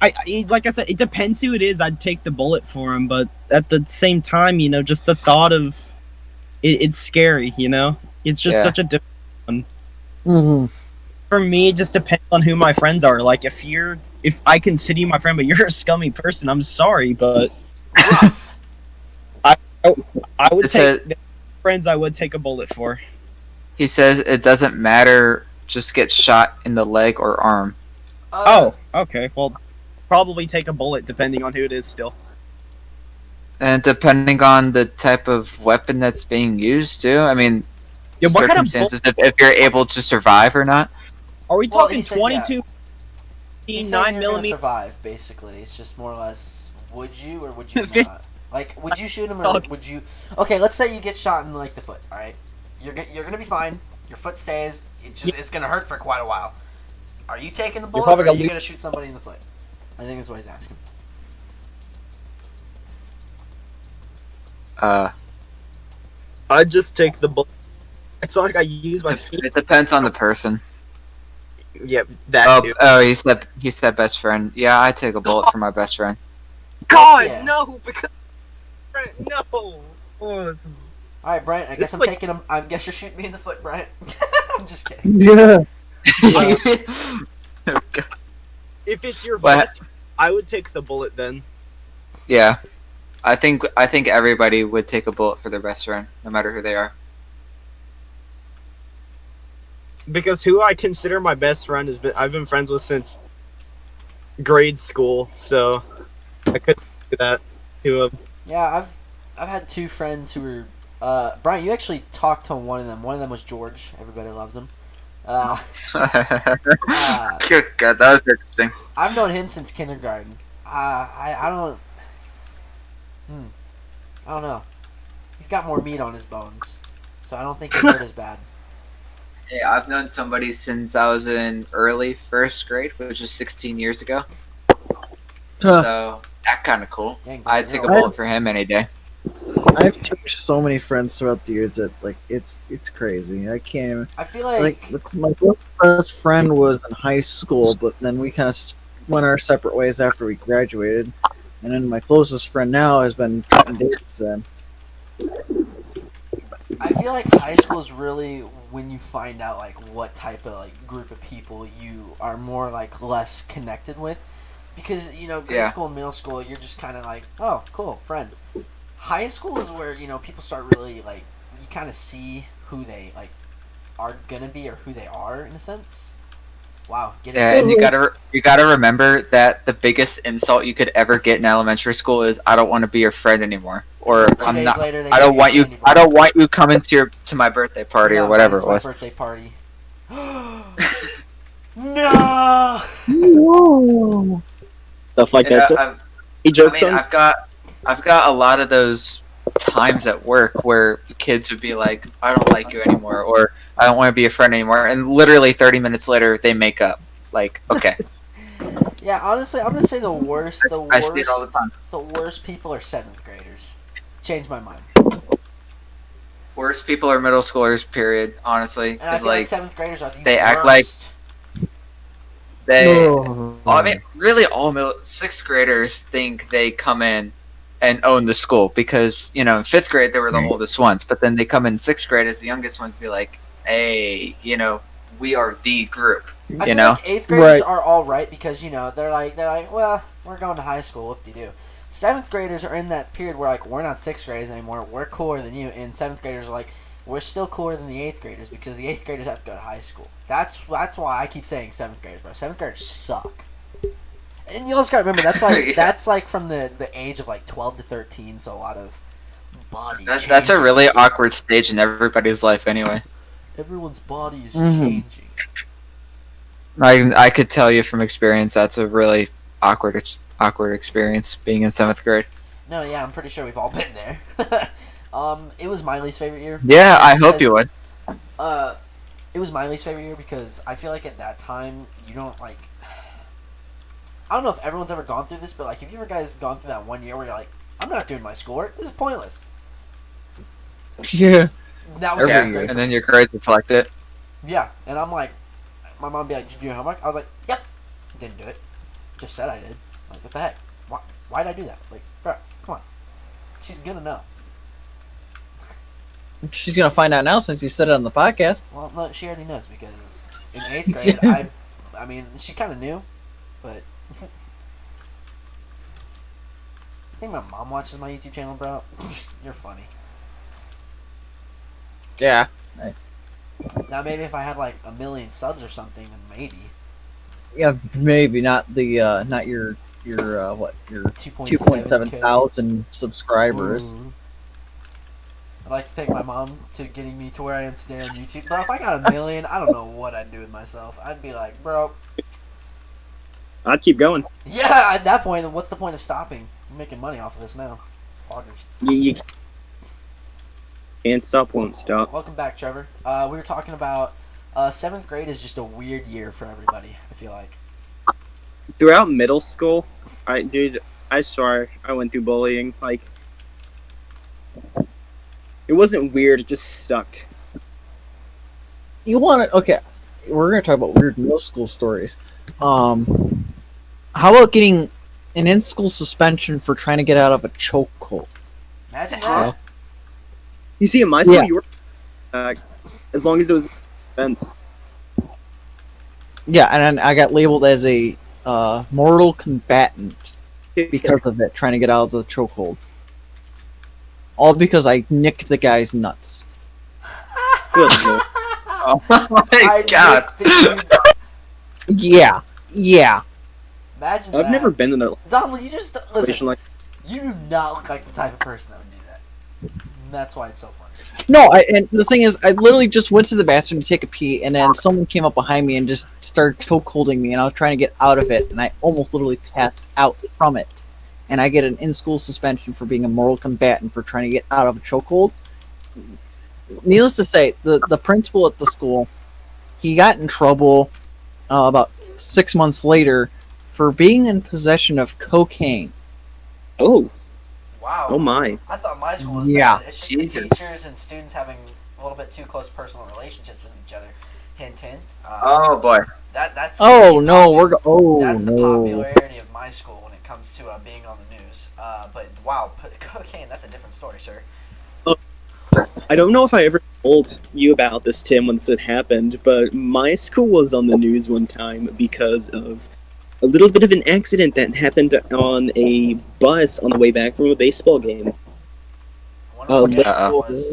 I like I said, it depends who it is. I'd take the bullet for him, but at the same time, just the thought of it's scary. It's just Yeah. such a different. Mm-hmm. For me, it just depends on who my friends are. Like if I consider you my friend, but you're a scummy person, I'm sorry, but Rough. I would It's take the friends. I would take a bullet for. He says it doesn't matter. Just get shot in the leg or arm. Oh, okay. Well, probably take a bullet depending on who it is. Still, And depending on the type of weapon that's being used too. I mean, yeah. What kind of bullet circumstances if you're able to survive or not. are we Well, talking? he said, 22, He's saying 9 you're gonna millimeter. survive. Basically, it's just more or less. Would you or would you Fif- not? Like, would you shoot him or Okay. would you? Okay, let's say you get shot in like the foot. All right, you're gonna be fine. Your foot stays. It's gonna hurt for quite a while. Are you taking the bullet or probably are gonna you lose- gonna shoot somebody in the foot? I think that's what he's asking. I'd just take the bullet. It's not like I use my feet. It depends on the person. Yeah, that too. Oh, he said best friend. Yeah, I take a bullet for my best friend. God, Yeah. no, because no. Oh, that's... All right, Bryant. I This guess I'm like- taking him. I guess you're shooting me in the foot, Bryant. I'm just kidding. Yeah. If it's your What? best, I would take the bullet then. Yeah, I think everybody would take a bullet for their best friend, no matter who they are. Because who I consider my best friend I've been friends with since grade school, so I couldn't do that to him. Yeah, I've had two friends who were. Bryant, you actually talked to one of them. One of them was George. Everybody loves him. God, Uh, that was interesting. I've known him since kindergarten. I don't. I don't know. He's got more meat on his bones, so I don't think he hurt as bad. Yeah, I've known somebody since I was in early first grade, which is 16 years ago. Huh. So that kind of cool. Dang, I'd take a Bryant. bullet for him any day. I've changed so many friends throughout the years that like it's crazy. I can't even I feel like my best friend was in high school, but then we kind of went our separate ways after we graduated. And then my closest friend now has been trying to date since then. I feel like high school is really when you find out like what type of like group of people you are more like less connected with, because grade Yeah. school and middle school you're just kind of like, oh cool, friends. High school is where people start really like you kind of see who they like are gonna be or who they are in a sense. Wow, get it? Yeah, and you gotta remember that the biggest insult you could ever get in elementary school is "I don't want to be your friend anymore," or Two "I'm days not. later, they I give don't want you. candy I bar. don't want you coming to my birthday party Yeah, or whatever it's it was." My birthday party. No. Stuff like And, that. So he I jokes mean, on. I've got a lot of those times at work where kids would be like, "I don't like you anymore," or "I don't want to be a friend anymore," and literally 30 minutes later they make up. Like, okay, Yeah, honestly, I'm gonna say the worst. The I worst. see it all the time. The worst people are 7th graders. Changed my mind. Worst people are middle schoolers. Period. Honestly, And I 'cause, feel like like 7th graders are the they worst. act like- they. Oh. I mean, really, all 6th graders think they come in and own the school because in 5th grade they were the oldest ones, but then they come in 6th grade as the youngest ones, be like, "Hey, we are the group." I feel know? like 8th graders Right. are all right because they're like, well, we're going to high school. Whoop de doo. 7th graders are in that period where like we're not 6th graders anymore. We're cooler than you. And 7th graders are like, we're still cooler than the 8th graders because the 8th graders have to go to high school. That's why I keep saying 7th graders, bro. 7th graders suck. And you also gotta remember that's like Yeah. that's like from the age of like 12 to 13, so a lot of body. That's a really changes. awkward stage in everybody's life, anyway. Everyone's body is Mhm. changing. I could tell you from experience that's a really awkward awkward experience being in 7th grade. No, yeah, I'm pretty sure we've all been there. It was my least favorite year. Yeah, I hope you would. It was my least favorite year because I feel like at that time you don't like. I don't know if everyone's ever gone through this, but like, have you ever guys gone through that one year where you're like, I'm not doing my schoolwork. This is pointless. Yeah. That was Yeah, seventh grade. and then your grades reflect it. Yeah, and I'm like, my mom would be like, did you do your homework? I was like, yep. Didn't do it. Just said I did. Like, what the heck? Why did I do that? Like, bro, come on. She's gonna know. She's gonna find out now since you said it on the podcast. Well, no, she already knows because in 8th grade, I mean, she kind of knew, but I think my mom watches my YouTube channel, bro. You're funny. Yeah. Now, maybe if I had like 1 million subs or something, then maybe. Yeah, maybe not the not your 2.7 thousand subscribers. Ooh. I'd like to thank my mom to getting me to where I am today on YouTube. Bro, if I got 1 million, I don't know what I'd do with myself. I'd be like, bro. I'd keep going. Yeah, at that point, what's the point of stopping? I'm making money off of this now. Augers. You can't stop, won't stop. Welcome back, Trevor. We were talking about 7th grade is just a weird year for everybody, I feel like. Throughout middle school, I swear I went through bullying. Like, it wasn't weird, it just sucked. You want to? Okay, we're gonna talk about weird middle school stories. How about getting an in-school suspension for trying to get out of a chokehold? Imagine that. You see, in my school, Yeah. you were as long as it was defense. Yeah, and then I got labeled as a mortal combatant because of it, trying to get out of the chokehold. All because I nicked the guy's nuts. Good lord. Oh my god. Yeah. Imagine I've that. never been in a Donald, you just situation listen. like You do not look like the type of person that would do that. And that's why it's so funny. No, and the thing is, I literally just went to the bathroom to take a pee, and then someone came up behind me and just started chokeholding me, and I was trying to get out of it, and I almost literally passed out from it. And I get an in-school suspension for being a mortal combatant for trying to get out of a chokehold. Needless to say, the principal at the school, he got in trouble about 6 months later for being in possession of cocaine. oh Wow. my. I thought my school was Yeah. bad. It's just Jesus. the teachers and students having a little bit too close personal relationships with each other. Hint, hint. Oh boy. That's Oh no, That's the no. popularity of my school when it comes to being on the news. But wow, cocaine, that's a different story, sir. I don't know if I ever told you about this, Tim, once it happened, but my school was on the news one time because of a little bit of an accident that happened on a bus on the way back from a baseball game. One of the Uh-oh. what was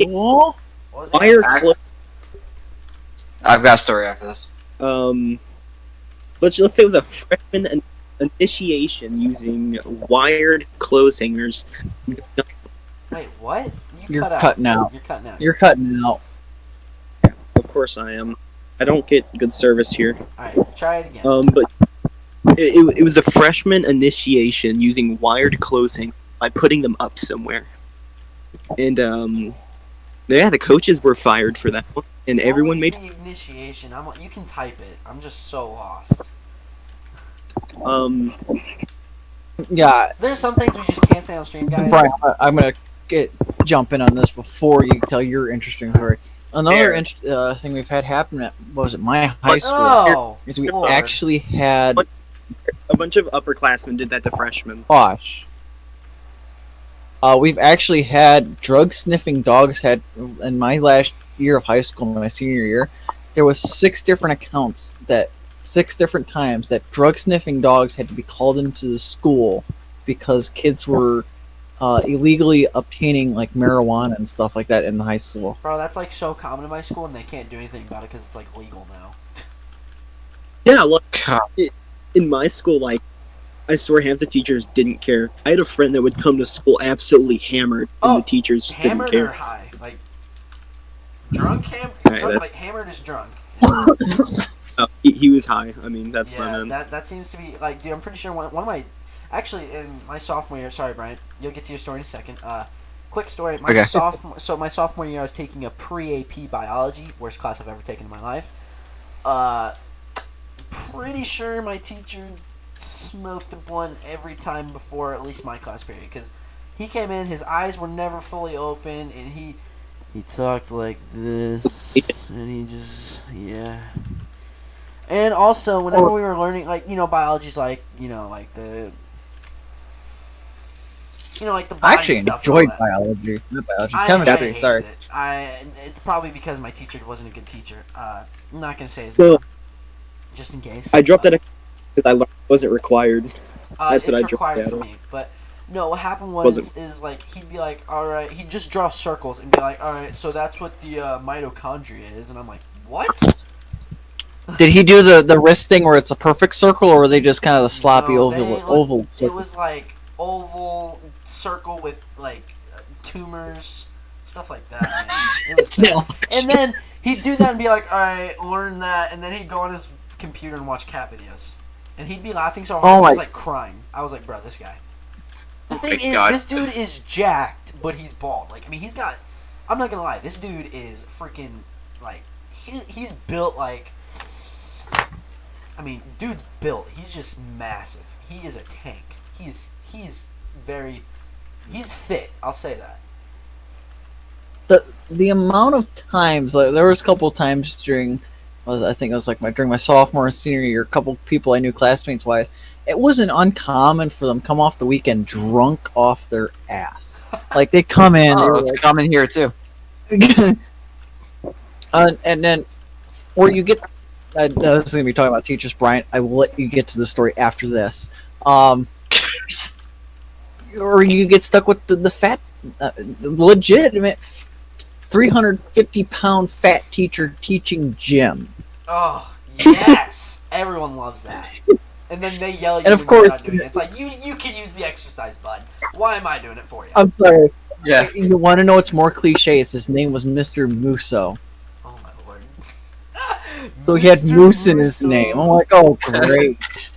the Fire accident? close. I've got a story after this. Let's say it was a freshman initiation using wired clothes hangers. Wait, what? You're cut out. cutting out. You're cutting out. You're cutting out. Of course I am. I don't get good service here. Alright, try it again. But it was a freshman initiation using wired clothes hangers by putting them up somewhere. And yeah, the coaches were fired for that one, and everyone What made was the initiation. You can type it. I'm just so lost. Yeah, There's some things we just can't say on stream, guys. Brian, I'm gonna jump in on this before you tell your interesting story. Another thing we've had happen at my high school Oh, is we Lord. actually had a bunch of upperclassmen did that to freshmen. Bosh. We've actually had drug sniffing dogs. Had in my last year of high school, my senior year, there was 6 different accounts that 6 different times that drug sniffing dogs had to be called into the school because kids were illegally obtaining like marijuana and stuff like that in the high school. Bro, that's like so common in my school, and they can't do anything about it because it's like legal now. Yeah, look, in my school, like, I swear half the teachers didn't care. I had a friend that would come to school absolutely hammered, and Oh, the teachers just didn't Hammered or care. high? Like drunk? Right, Drunk that- like hammered is drunk. He was high. I mean, that's what I Yeah, meant. that seems to be like, dude. I'm pretty sure one of my. Actually, in my sophomore year, sorry, Brian, you'll get to your story in a second. Quick story. Okay. My sophomore year, I was taking a pre-AP biology, worst class I've ever taken in my life. Pretty sure my teacher smoked a blunt every time before at least my class period, because he came in, his eyes were never fully open, and he talked like this, and he just, yeah. And also, whenever we were learning, like, biology's like, like the, like the body I actually stuff. enjoyed biology. Not biology. Chemistry, hated sorry. it. It's probably because my teacher wasn't a good teacher. I'm not going to say his Well, name, just in case. I dropped it because I learned it wasn't required. it's That's what I dropped required out for of. me, but no, what happened Wasn't. is like he'd be like, all right, he'd just draw circles and be like, all right, so that's what the mitochondria is, and I'm like, what? Did he do the wrist thing where it's a perfect circle, or were they just kind of the sloppy No, oval It circle? was like oval circle with like tumors, stuff like that. Man. It was bad. And then he'd do that and be like, all right, learn that, and then he'd go on his computer and watch cat videos, and he'd be laughing so hard, I was like crying. I was like, bro, this guy. The thing is, God. this dude is jacked, but he's bald. Like, I mean, he's got. I'm not gonna lie, this dude is freaking like he's built like. I mean, dude's built. He's just massive. He is a tank. He's fit. I'll say that. The amount of times, like, there was a couple of times during, I think it was like during my sophomore and senior year, a couple people I knew classmates wise, it wasn't uncommon for them to come off the weekend drunk off their ass. Like, they come in, Oh, it's common here too. and then, or you get. This is going to be talking about teachers, Brian. I will let you get to the story after this. Or you get stuck with the fat, legitimate 350-pound fat teacher teaching gym. Oh yes, everyone loves that. And then they yell at you And of when you're course- not doing it. It's like you can use the exercise, bud. Why am I doing it for you? I'm sorry. Yeah. You want to know what's more cliche? Is his name was Mr. Musso. Oh my lord. So he had Mr. Moose in his Musso. name. I'm like, oh, great.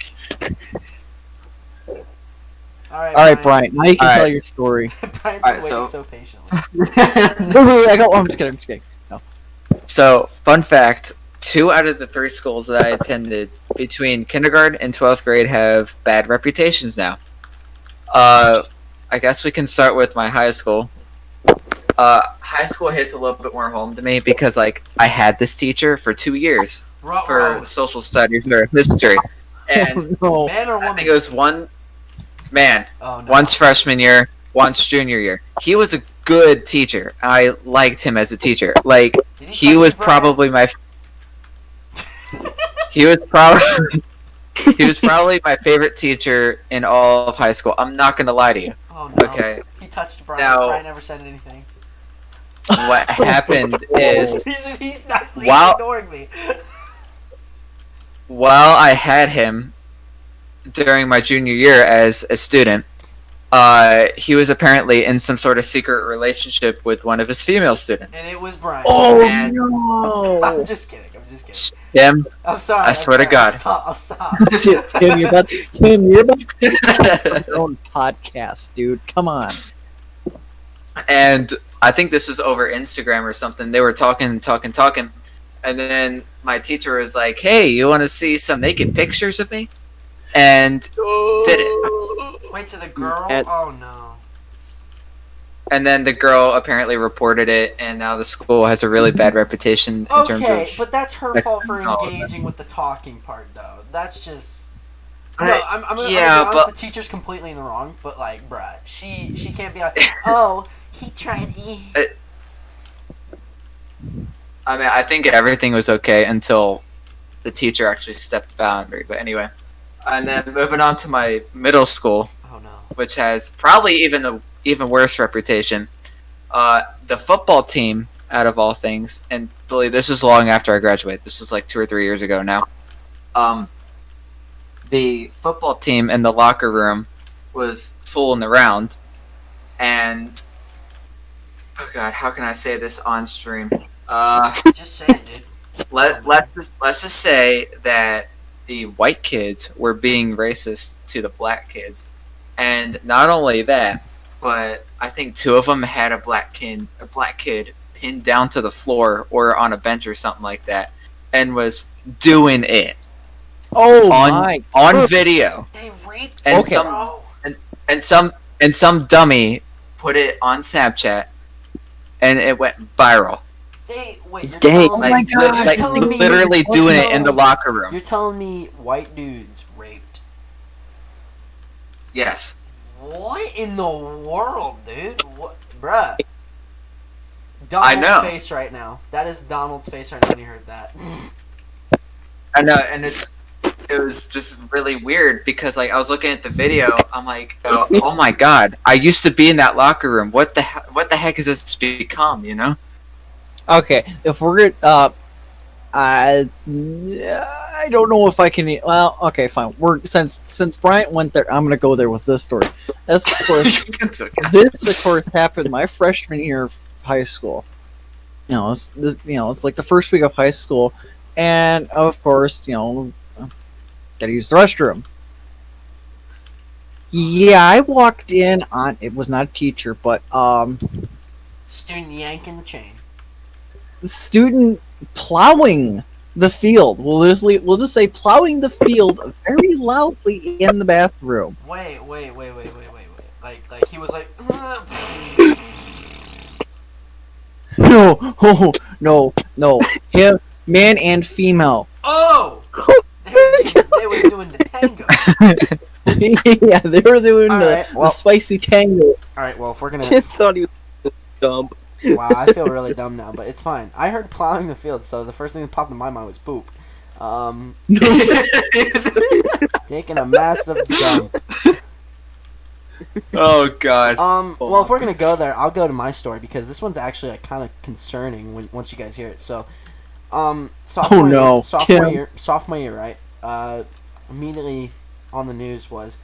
All right, All right, Brian. Now you can All tell right. your story. Brian's All been right, waiting so- so patiently. I'm just kidding. So, fun fact: 2 out of the 3 schools that I attended between kindergarten and 12th grade have bad reputations now. I guess we can start with my high school. High school hits a little bit more home to me because, like, I had this teacher for 2 years for Ruh-roh. social studies or history, and Oh, no. Man or I woman? think it was one man. Oh no. Once freshman year, once junior year. He was a good teacher. I liked him as a teacher. Like, Did he touch was you, Brian? probably my. He was probably. He was probably my favorite teacher in all of high school. I'm not gonna lie to you. Oh no. Okay. He touched Brian. Now- Brian never said anything. What happened is, he's not he's Wow. ignoring me. while I had him during my junior year as a student, he was apparently in some sort of secret relationship with one of his female students. And it was Brian. Oh, And- no. I'm just kidding. Tim, I'm sorry. I swear to God. I'll stop. Tim, you're about to your own podcast, dude. Come on. and I think this was over Instagram or something. They were talking, and then my teacher was like, "Hey, you want to see some naked pictures of me?" And did it. Wait to the girl. At- Oh no. And then the girl apparently reported it, and now the school has a really bad reputation in terms Okay, of. but that's her That's fault for all of it. engaging with the talking part, though. That's just. I- No, I'm gonna be yeah, honest. but- The teacher's completely in the wrong, but like, bruh, she can't be like, oh, he tried. I mean, I think everything was okay until the teacher actually stepped the boundary. But anyway, and then moving on to my middle school, Oh no. which has probably even worse reputation. The football team, out of all things, and believe this is long after I graduated. This was like 2 or 3 years ago now. The football team in the locker room was fooling around, and oh god, how can I say this on stream? Just say it, dude. Let's just say that the white kids were being racist to the black kids, And not only that, but I think two of them had a black kid pinned down to the floor or on a bench or something like that, and was doing it Oh on my! on video. They raped And him, some- bro. And some dummy put it on Snapchat, and it went viral. Wait, you're Dang. telling Oh me, my God. you're telling me, literally doing it in the no. locker room. You're telling me white dudes raped? Yes. What in the world, dude? What, bruh? I Donald's know. face right now. That is Donald's face right now when you heard that. I know, and it was just really weird because like I was looking at the video, I'm like, oh my god, I used to be in that locker room. What the heck has this become? You know? Okay, if we're I don't know if I can. Well, okay, fine. Since Bryant went there, I'm gonna go there with this story. This of course happened my freshman year of high school. It's like the first week of high school, and of course, gotta use the restroom. Yeah, I walked in on. It was not a teacher, but Student yanking the chain. the student plowing the field. We'll just say plowing the field very loudly in the bathroom. Wait. Like he was like. No, oh, no. Him, man and female. Oh! They was doing the tango. Yeah, they were doing Alright, the well- spicy tango. Alright, well, if we're gonna. I thought he was dumb. Wow, I feel really dumb now, but it's fine. I heard plowing the field, so the first thing that popped in my mind was poop. Taking a massive dump. Oh god. Well, if we're gonna go there, I'll go to my story because this one's actually like, kind of concerning once you guys hear it. So, sophomore Oh, no. year, sophomore year, right? Immediately on the news was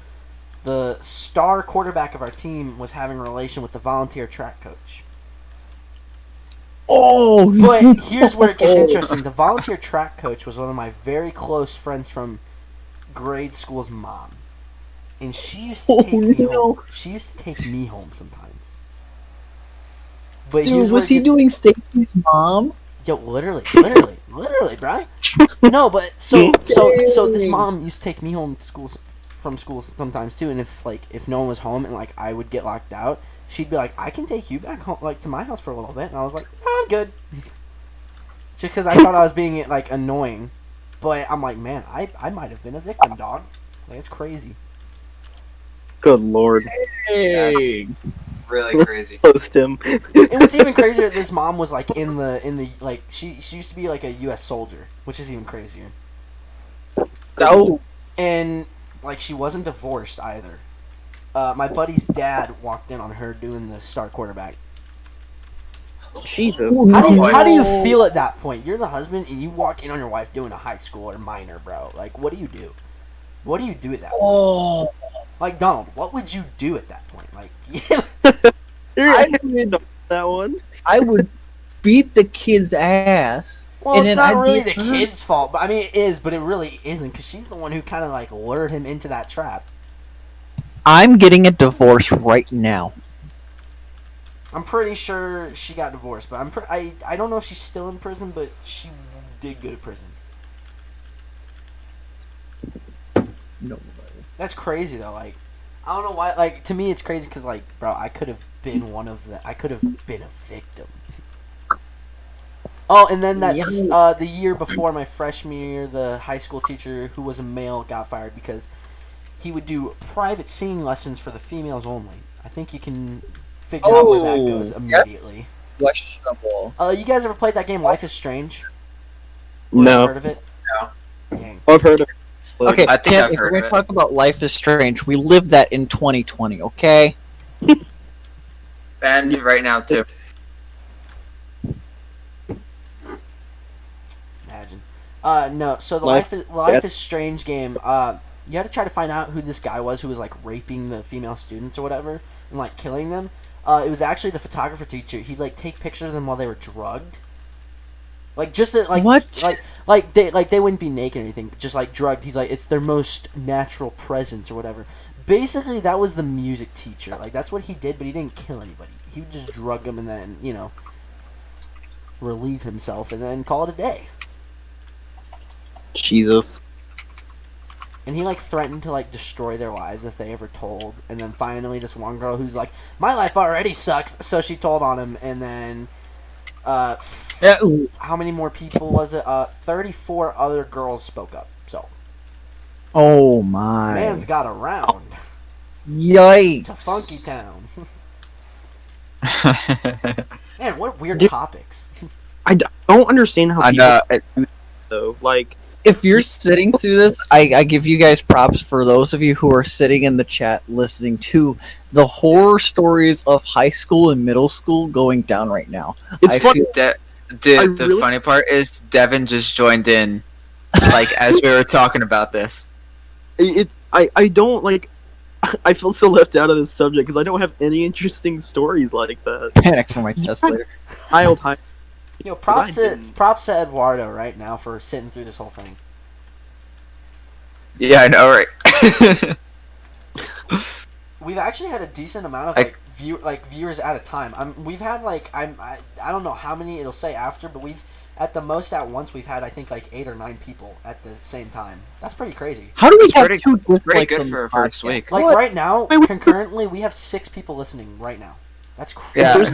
the star quarterback of our team was having a relation with the volunteer track coach. Oh, But here's where it gets interesting. The volunteer track coach was one of my very close friends from grade school's mom. And she used to take me home. She used to take me home sometimes. But Dude, here's where was it he gets- doing Stacy's mom? Yo, literally, bro. No, but so this mom used to take me home from school sometimes too, and if no one was home and like I would get locked out, she'd be like, I can take you back home, like to my house for a little bit, and I was like, no, I'm good. Just because I thought I was being like annoying, but I'm like, man, I might have been a victim, dog. Like it's crazy. Good lord. Hey. Really crazy. Post him. And what's even crazier, this mom was like in the like she used to be like a U.S. soldier, which is even crazier. Oh, And like she wasn't divorced either. My buddy's dad walked in on her doing the star quarterback. Jesus. How do you feel at that point? You're the husband and you walk in on your wife doing a high school or minor, bro. Like what do you do? What do you do at that point? oh. Like Donald, what would you do at that point? Like I didn't know that one. I would beat the kid's ass. well, And it's then not I'd really be the hurt. kid's fault, but I mean it is, but it really isn't because she's the one who kind of like lured him into that trap. I'm getting a divorce right now. I'm pretty sure she got divorced, but I don't know if she's still in prison, but she did go to prison. No. That's crazy though. Like, I don't know why. Like to me, it's crazy because like, bro, I could have been one of the. I could have been a victim. Oh, and then that's the year before my freshman year, the high school teacher who was a male got fired because he would do private singing lessons for the females only. I think you can figure out where that goes Oh, immediately. Questionable. You guys ever played that game Life is Strange? No. Heard of it? No. Dang. I've heard of it. Okay, I think Tim, I've if we're heard going of to it. talk about Life is Strange, we lived that in 2020, okay? And right now too. Imagine. No. So the Life- Life is Strange game. You had to try to find out who this guy was who was like raping the female students or whatever and like killing them. It was actually the photographer teacher. He'd like take pictures of them while they were drugged. Like just to, like What? they wouldn't be naked or anything, but just like drugged. He's like it's their most natural presence or whatever. basically that was the music teacher. Like that's what he did, but he didn't kill anybody. He would just drug them and then relieve himself and then call it a day. Jesus. And he like threatened to like destroy their lives if they ever told. And then finally, this one girl who's like, "My life already sucks," so she told on him. And then, how many more people was it? 34 other girls spoke up. So, Oh my! man's got around Yikes! to Funky Town. Man, what weird topics. I don't understand how I people know. though. Like, If you're sitting through this, I give you guys props for those of you who are sitting in the chat listening to the horror stories of high school and middle school going down right now. it's I fun. feel- Dude, the really- funny part is Devin just joined in, like as we were talking about this. I don't like. I feel so left out of this subject because I don't have any interesting stories like that. Panic for my test later. Child high. Props I to didn't. Eduardo right now for sitting through this whole thing. Yeah, I know, right? We've actually had a decent amount of viewers at a time. We've had I don't know how many it'll say after, but we've at the most at once we've had I think like 8 or 9 people at the same time. That's pretty crazy. How do we It's have pretty- two Pretty dislikes good on for the a first podcast? week. Like What? right now, Wait. concurrently we have 6 people listening right now. That's crazy. Yeah,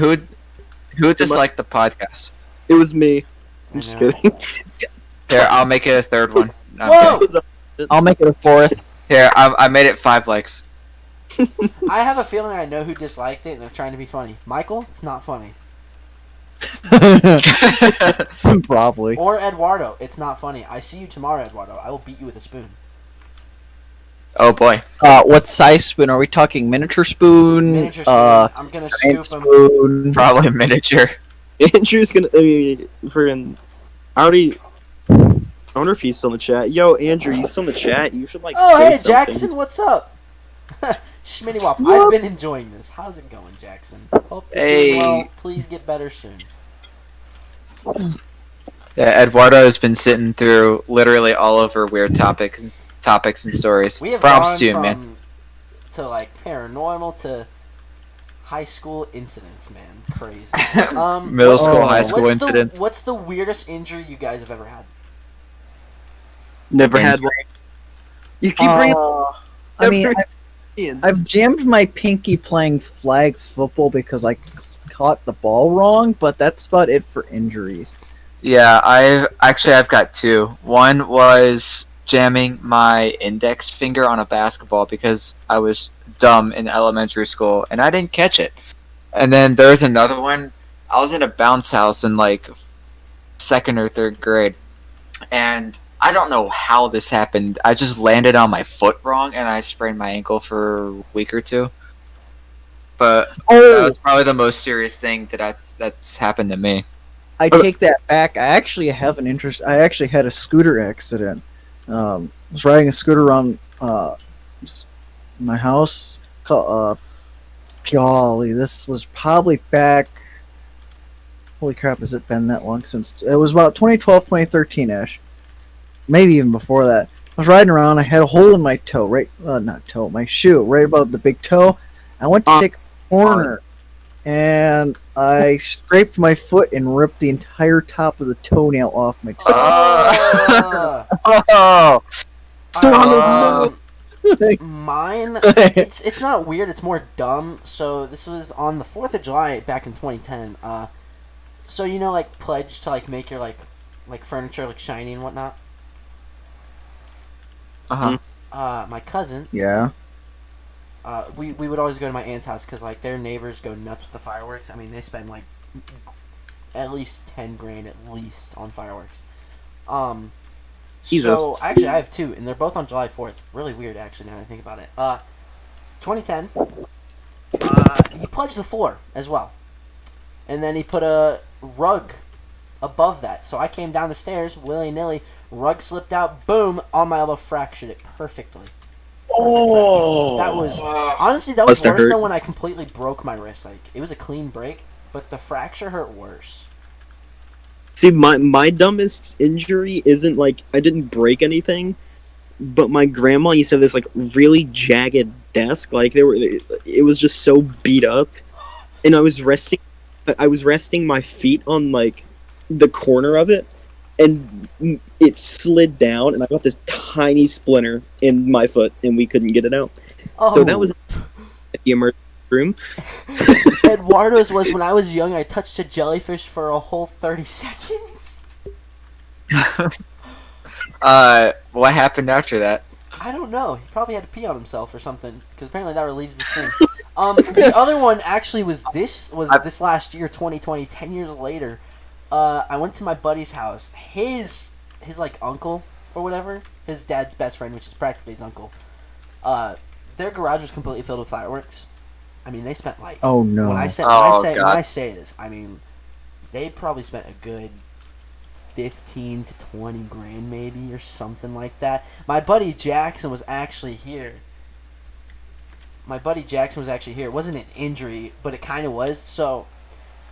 who disliked the podcast? It was me. I I'm just know. kidding. Here, I'll make it a third one. No, I'm Whoa! kidding. I'll make it a fourth. Here, I made it 5 likes. I have a feeling I know who disliked it and they're trying to be funny. Michael, it's not funny. Probably. Or Eduardo, it's not funny. I see you tomorrow, Eduardo. I will beat you with a spoon. Oh boy. What size spoon? Are we talking miniature spoon? Miniature spoon. I'm gonna Giant scoop him. spoon. Probably miniature. Andrew's gonna. I mean, friggin'. I wonder if he's still in the chat. Yo, Andrew, you still in the chat? You should like. Oh, say hey, something. Jackson, what's up? Schmitty Wop, I've been enjoying this. How's it going, Jackson? Hope you're doing well. Hey. Please get better soon. Yeah, Eduardo has been sitting through literally all over weird topics and stories. We have Props gone to you, from man. to like paranormal to high school incidents, man. Crazy. Middle school, Oh. high school what's incidents. what's the weirdest injury you guys have ever had? Never had one. You keep bringing. I mean, in. I've jammed my pinky playing flag football because I caught the ball wrong, but that's about it for injuries. Yeah, I've got 2. One was jamming my index finger on a basketball because I was dumb in elementary school and I didn't catch it. And then there's another one. I was in a bounce house in like 2nd or 3rd grade, and I don't know how this happened. I just landed on my foot wrong and I sprained my ankle for a week or 2. But that Oh, was probably the most serious thing that's happened to me. I take that back. I actually have an interest. I actually had a scooter accident. I was riding a scooter around my house. Golly, this was probably back. Holy crap, has it been that long since? It was about 2012, 2013-ish. Maybe even before that. I was riding around. I had a hole in my toe, my shoe, right above the big toe. I went to take a corner, and I scraped my foot and ripped the entire top of the toenail off my toe. Uh, Oh, mine, it's not weird. It's more dumb. So this was on the 4th of July back in 2010. So like pledge to like make your like furniture like shiny and whatnot. My cousin, Yeah. we would always go to my aunt's house because like their neighbors go nuts with the fireworks. I mean, they spend like at least 10 grand at least on fireworks. Jesus. So actually, I have 2, and they're both on July 4th. Really weird, actually, now that I think about it. 2010. He pledged the floor as well, and then he put a rug above that. So I came down the stairs willy nilly. Rug slipped out. Boom! On my elbow, fractured it perfectly. Oh, That was honestly that was Must have worse hurt. than when I completely broke my wrist. Like it was a clean break, but the fracture hurt worse. See, my dumbest injury isn't like I didn't break anything, but my grandma used to have this like really jagged desk. Like it was just so beat up, and I was resting. My feet on like the corner of it, and it slid down, and I got this tiny splinter in my foot, and we couldn't get it out. Oh. So that was at the emergency room. Eduardo's was when I was young. I touched a jellyfish for a whole 30 seconds. What happened after that? I don't know. He probably had to pee on himself or something, because apparently that relieves the sting. The other one actually was this last year, 2020, 10 years later. I went to my buddy's house. His like uncle or whatever, his dad's best friend, which is practically his uncle. Their garage was completely filled with fireworks. I mean, they spent like. Oh no! When I say this, I mean, they probably spent a good 15 to 20 grand maybe or something like that. My buddy Jackson was actually here. It wasn't an injury, but it kind of was. So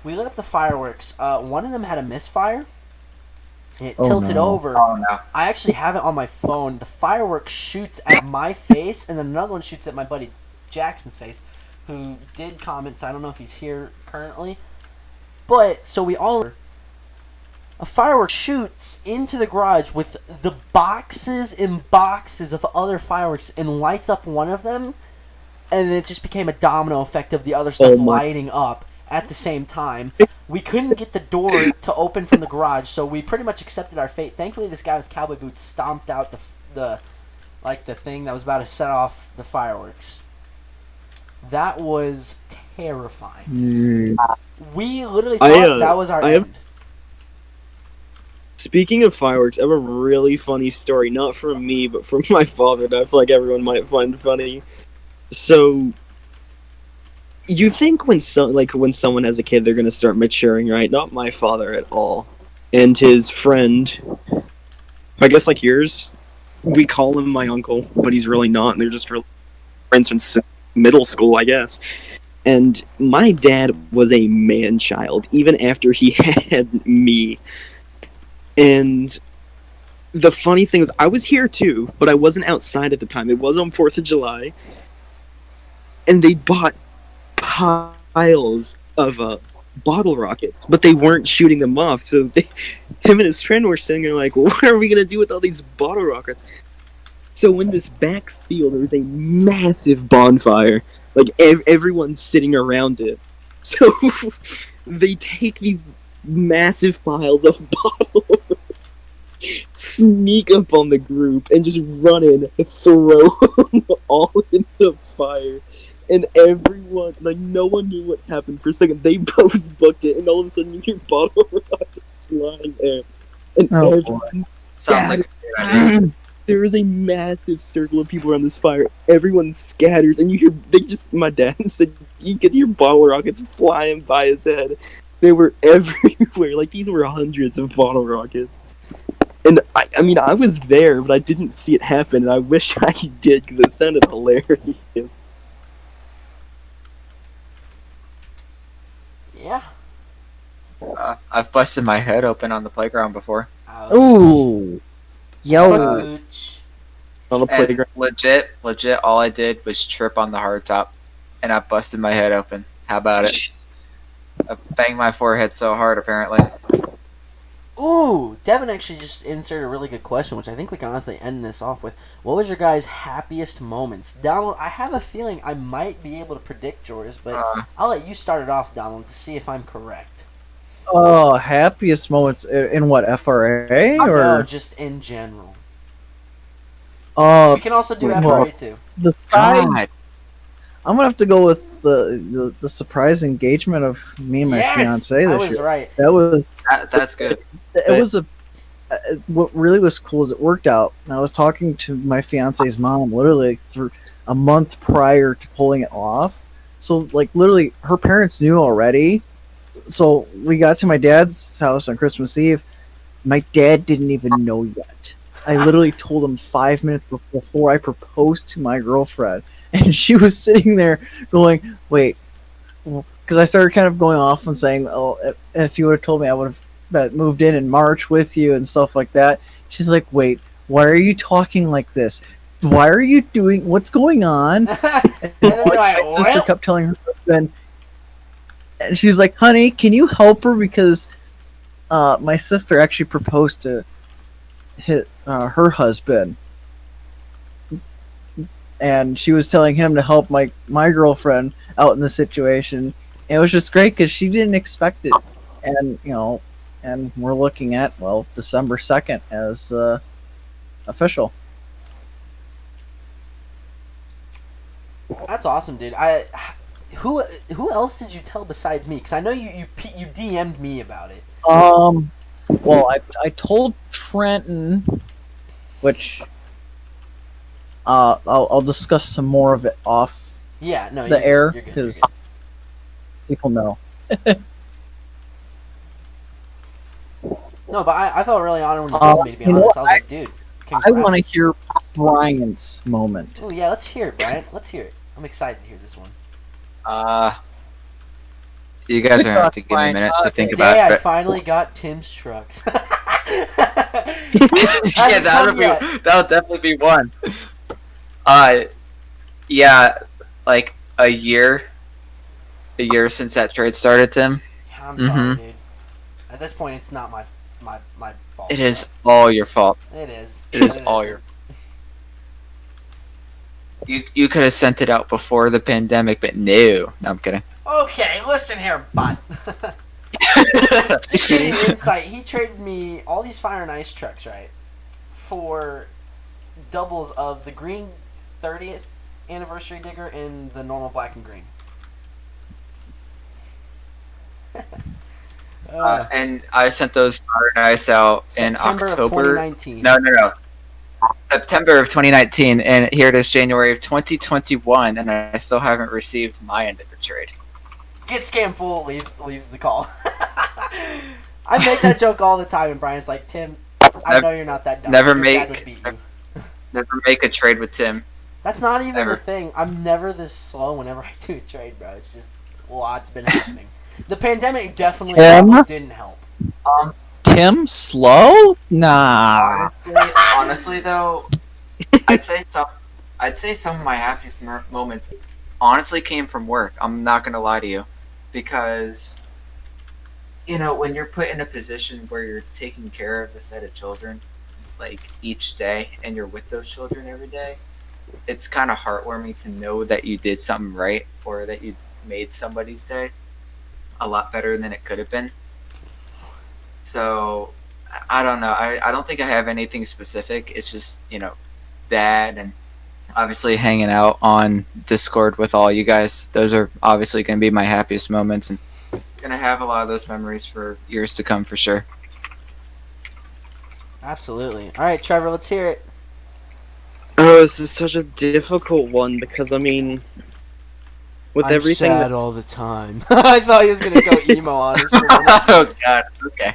we lit up the fireworks. One of them had a misfire. It tilted over. Oh, no. I actually have it on my phone. The firework shoots at my face, and then another one shoots at my buddy Jackson's face, who did comment, so I don't know if he's here currently. But, so we all... A firework shoots into the garage with the boxes and boxes of other fireworks and lights up one of them, and then it just became a domino effect of the other stuff lighting up at the same time. We couldn't get the door to open from the garage, so we pretty much accepted our fate. Thankfully, this guy with cowboy boots stomped out the thing that was about to set off the fireworks. That was terrifying. We literally thought that was our end. Speaking of fireworks, I have a really funny story, not from me, but from my father, that I feel like everyone might find funny. So, you think when someone has a kid, they're gonna start maturing, right? Not my father at all. And his friend, I guess like yours, we call him my uncle, but he's really not, and they're just really friends since middle school, I guess. And my dad was a man-child, even after he had me. And the funny thing was, I was here too, but I wasn't outside at the time. It was on 4th of July. And they bought piles of bottle rockets, but they weren't shooting them off. So him and his friend were sitting there like, what are we going to do with all these bottle rockets? So in this back field, there was a massive bonfire. Like, everyone's sitting around it. So they take these massive piles of bottles, sneak up on the group, and just run in, throw them all in the fire. And everyone, like, no one knew what happened for a second. They both booked it, and all of a sudden you hear bottle rockets flying there. And everyone sounds like a good idea. There is a massive circle of people around this fire. Everyone scatters, and you hear, my dad said, you could hear bottle rockets flying by his head. They were everywhere. Like, these were hundreds of bottle rockets. And, I mean, I was there, but I didn't see it happen, and I wish I did, because it sounded hilarious. Yeah. I've busted my head open on the playground before. Ouch. Ooh. Yo. Ouch. On the playground. Legit, all I did was trip on the hardtop, and I busted my head open. How about it? I banged my forehead so hard, apparently. Ooh, Devin actually just inserted a really good question, which I think we can honestly end this off with. What was your guys' happiest moments? Donald, I have a feeling I might be able to predict yours, but I'll let you start it off, Donald, to see if I'm correct. Oh, happiest moments in what, FRA? Or No, just in general. We can also do FRA too. Besides, I'm gonna have to go with the surprise engagement of me and my fiance this year. I was right. That's good. It was what really was cool is it worked out. And I was talking to my fiance's mom literally through a month prior to pulling it off. So like literally her parents knew already. So we got to my dad's house on Christmas Eve. My dad didn't even know yet. I literally told him 5 minutes before I proposed to my girlfriend. And she was sitting there going, wait, because I started kind of going off and saying, oh, if you would have told me I would have moved in March with you and stuff like that. She's like, wait, why are you talking like this? Why are you doing, what's going on? And then they're like, my sister "Well." kept telling her husband, and she's like, "Honey, can you help her because my sister actually proposed to her husband, and she was telling him to help my girlfriend out in the situation. And it was just great because she didn't expect it, and and we're looking at December 2nd as official. That's awesome, dude. Who else did you tell besides me? Because I know you DM'd me about it. Well, I told Trenton, which I'll discuss some more of it off Yeah, no, the air you're good, because people know. No, but I felt really honored when you told me, to be honest. I was like, dude, congrats. I want to hear Brian's moment. Oh, yeah, let's hear it, Brian. Let's hear it. I'm excited to hear this one. You guys are gonna have to give me a minute to think The about day I it. finally got Tim's trucks. Yeah, that'll definitely be one. Yeah, like a year since that trade started, Tim. I'm sorry, dude. At this point, it's not my fault. It is all your fault. It is. It is all your. You could have sent it out before the pandemic, but no, I'm kidding. Okay, listen here, bud. Just give you insight. He traded me all these Fire and Ice trucks, right, for doubles of the green 30th anniversary digger and the normal black and green. And I sent those Fire and Ice out in September of October. 2019. No. September of 2019, and here it is January of 2021, and I still haven't received my end of the trade. Get scam fool leaves the call. I make that joke all the time, and Brian's like, Tim, I know you're not that dumb. Never Your dad would make beat you. never make a trade with Tim. That's not even Ever. the thing. I'm never this slow whenever I do a trade, bro. It's just a lot's been happening. The pandemic definitely didn't help. Tim slow? Nah. Honestly though, I'd say some of my happiest moments honestly came from work. I'm not gonna lie to you, because when you're put in a position where you're taking care of a set of children like each day, and you're with those children every day, it's kind of heartwarming to know that you did something right, or that you made somebody's day a lot better than it could have been. So I don't know. I don't think I have anything specific. It's just that, and obviously hanging out on Discord with all you guys. Those are obviously going to be my happiest moments, and going to have a lot of those memories for years to come for sure. Absolutely. All right, Trevor, let's hear it. Oh, this is such a difficult one because with I'm everything sad all the time. I thought he was gonna go emo on us. Oh God. Okay.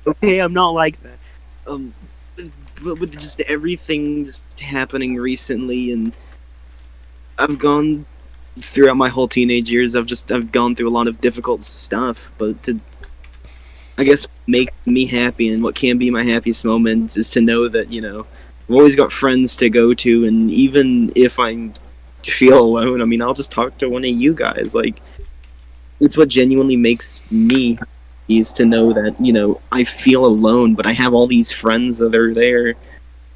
Okay, I'm not like that. But with just everything just happening recently, and I've gone throughout my whole teenage years, I've gone through a lot of difficult stuff. But to, I guess, make me happy, and what can be my happiest moments is to know that I've always got friends to go to, and even if I feel alone, I mean, I'll just talk to one of you guys. Like, it's what genuinely makes me happy, is to know that I feel alone, but I have all these friends that are there.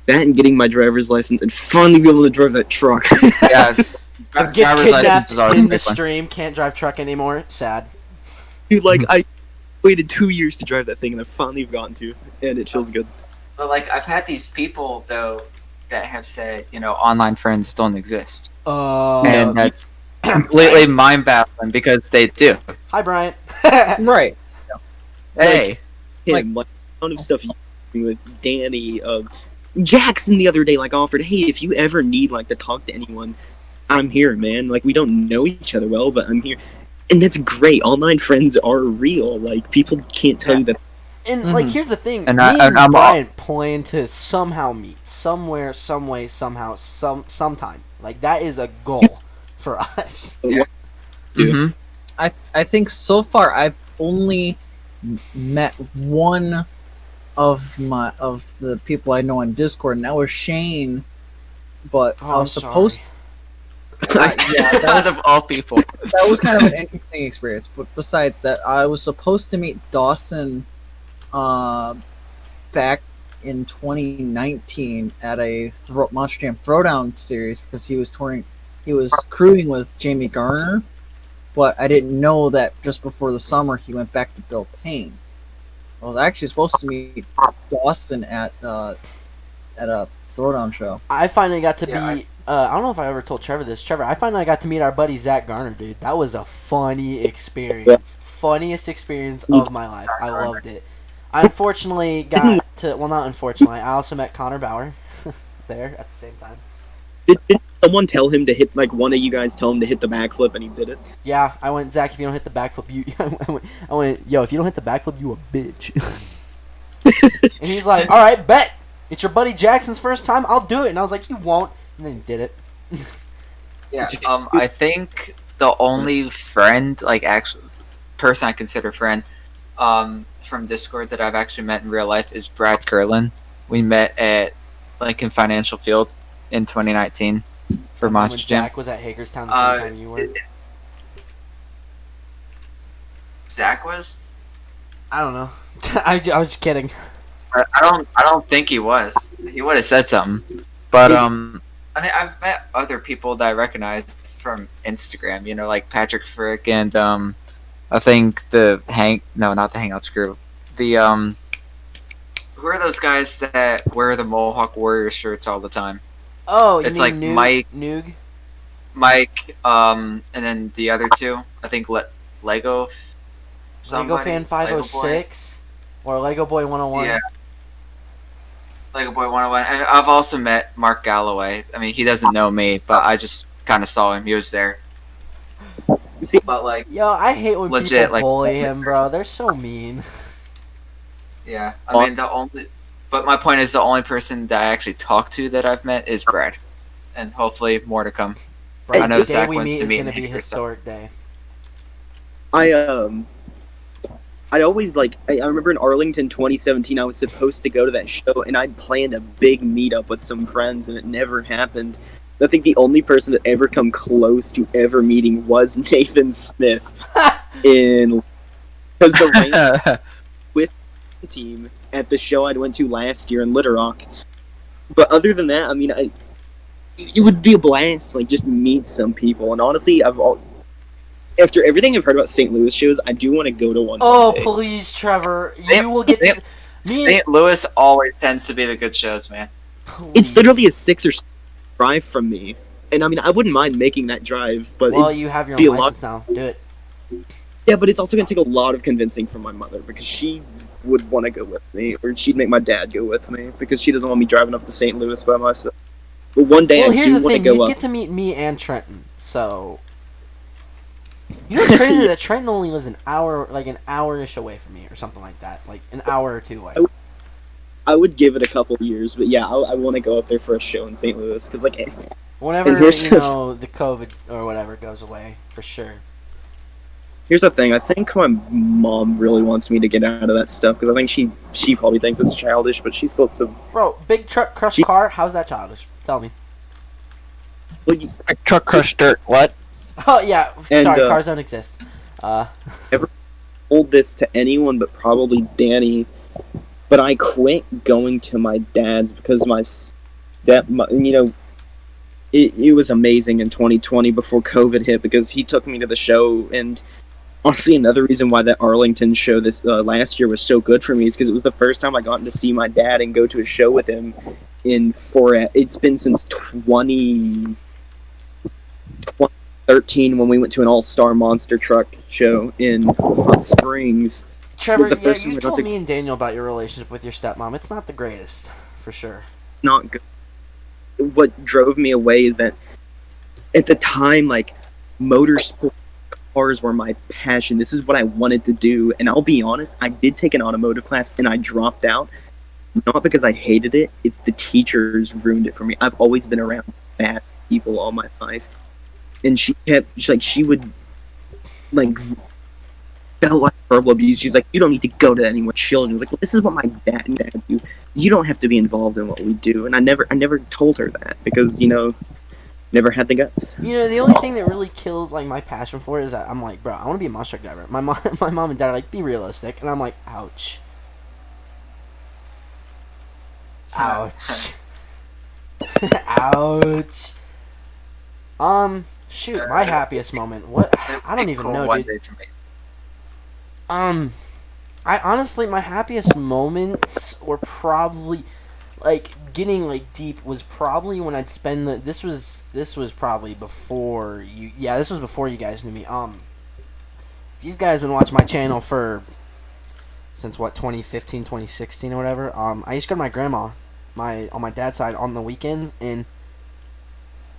That and getting my driver's license and finally be able to drive that truck. Yeah. Gets Driver's license kidnapped is always in a the big one. stream. Can't drive truck anymore. Sad. Dude, like, I waited 2 years to drive that thing, and I finally have gotten to, and it feels good. But like, I've had these people though that have said, online friends don't exist, and that's completely mind-baffling because they do. Hi, Brian. Right. Hey, Like, amount of stuff you do with Danny, Jackson the other day, like, offered, hey, if you ever need, like, to talk to anyone, I'm here, man. Like, we don't know each other well, but I'm here. And that's great. Online friends are real. Like, people can't tell you that. And like, here's the thing: And me I'm Brian plan to somehow meet somewhere, some way, somehow, sometime. Like, that is a goal for us. hmm I think so far I've only met one of the people I know on Discord, and that was Shane. But I was supposed Yeah, Out of all people. that was kind of an interesting experience. But besides that, I was supposed to meet Dawson back in 2019 at a Monster Jam Throwdown series because he was crewing with Jamie Garner, but I didn't know that just before the summer he went back to Bill Payne. So I was actually supposed to meet Dawson at a Throwdown show. I finally got to Yeah, meet. I don't know if I ever told Trevor this. Trevor, I finally got to meet our buddy Zach Garner, dude. That was a funny experience. Funniest experience of my life. I loved it. I unfortunately got to. Well, not unfortunately. I also met Connor Bauer there at the same time. Did someone tell him to hit, like, one of you guys tell him to hit the backflip and he did it? Yeah, I went, Zach, if you don't hit the backflip, you. I went, yo, if you don't hit the backflip, you a bitch. And he's like, all right, bet. It's your buddy Jackson's first time. I'll do it. And I was like, you won't. And then he did it. Yeah. I think the only friend, like actual person I consider friend, from Discord that I've actually met in real life is Brad Curlin. We met at Lincoln Financial Field in 2019 for When Monster Jam. Zach was at Hagerstown the same time you were. Zach was? I don't know. I was just kidding. I don't think he was. He would have said something. But I mean, I've met other people that I recognize from Instagram. You know, like Patrick Frick and I think not the Hangouts crew. The who are those guys that wear the Mohawk Warrior shirts all the time? Oh, you It's mean like Mike, Noog? Mike, and then the other two. I think Lego. Lego Somebody, Fan Lego Boy. 506 or Lego Boy 101. Yeah. Lego Boy 101. And I've also met Mark Galloway. I mean, he doesn't know me, but I just kind of saw him. He was there. See, But, like, Yo, I hate when Legit, people like- bully him, bro. They're so mean. yeah. I mean, but my point is the only person that I actually talked to that I've met is Brad. And hopefully more to come. Bro, I know the day Zach we wants meet to is meet gonna in be a Hagerstown. historic day. I'd always, like, I remember in Arlington 2017, I was supposed to go to that show, and I'd planned a big meetup with some friends, and it never happened. I think the only person that ever come close to ever meeting was Nathan Smith because the rain team at the show I went to last year in Little Rock. But other than that, I mean, it would be a blast to, like, just meet some people. And honestly, after everything I've heard about St. Louis shows, I do want to go to one. Oh, one day. please, Trevor. St. You will get to... St. Louis always tends to be the good shows, man. It's literally a 6 or 7 drive from me, and I mean, I wouldn't mind making that drive, but Well, you have your be own a lot- license now. Do it. yeah, but it's also gonna take a lot of convincing from my mother because she would want to go with me, or she'd make my dad go with me because she doesn't want me driving up to St. Louis by myself. But one day Well, I here's do the want to thing. go You up. get to meet me and Trenton, so... You know what's crazy? That Trenton only lives an hour-ish away from me, or something like that. Like, an hour or two away. I would give it a couple years, but yeah, I want to go up there for a show in St. Louis because, like, Whenever, and here's you know, the COVID or whatever goes away, for sure. here's the thing. I think my mom really wants me to get out of that stuff because I think she probably thinks it's childish, but she's still so. Bro, big truck crush She- car, how's that childish? Tell me. Well, Truck crush dirt. What? Oh, yeah, And, sorry, cars don't exist. told this to anyone but probably Danny, but I quit going to my dad's because it was amazing in 2020 before COVID hit because he took me to the show. And honestly, another reason why that Arlington show this last year was so good for me is because it was the first time I got to see my dad and go to a show with him it's been since 2013 when we went to an all-star monster truck show in Hot Springs. Trevor, the yeah, first time you we got told to- me and Daniel about your relationship with your stepmom. It's not the greatest, for sure. Not good. What drove me away is that at the time, like, motorsport cars were my passion. This is what I wanted to do. And I'll be honest, I did take an automotive class and I dropped out. Not because I hated it, it's the teachers ruined it for me. I've always been around bad people all my life. And she would, like, felt like verbal abuse. She's like, you don't need to go to any more children. I was like, well, this is what my dad and dad do. You don't have to be involved in what we do. And I never told her that because, you know, never had the guts. You know, the only thing that really kills like my passion for it is that I'm like, bro, I want to be a monster truck driver. My mom, my mom and dad are like, be realistic, and I'm like, ouch, ouch, ouch. Shoot, my happiest moment. What? I don't even know, one dude. day for me. I honestly, my happiest moments were probably like getting like deep was probably when I'd spend the this was probably before you this was before you guys knew me. If you guys been watching my channel for since what 2015, 2016 or whatever, I used to go to my grandma on my dad's side on the weekends, and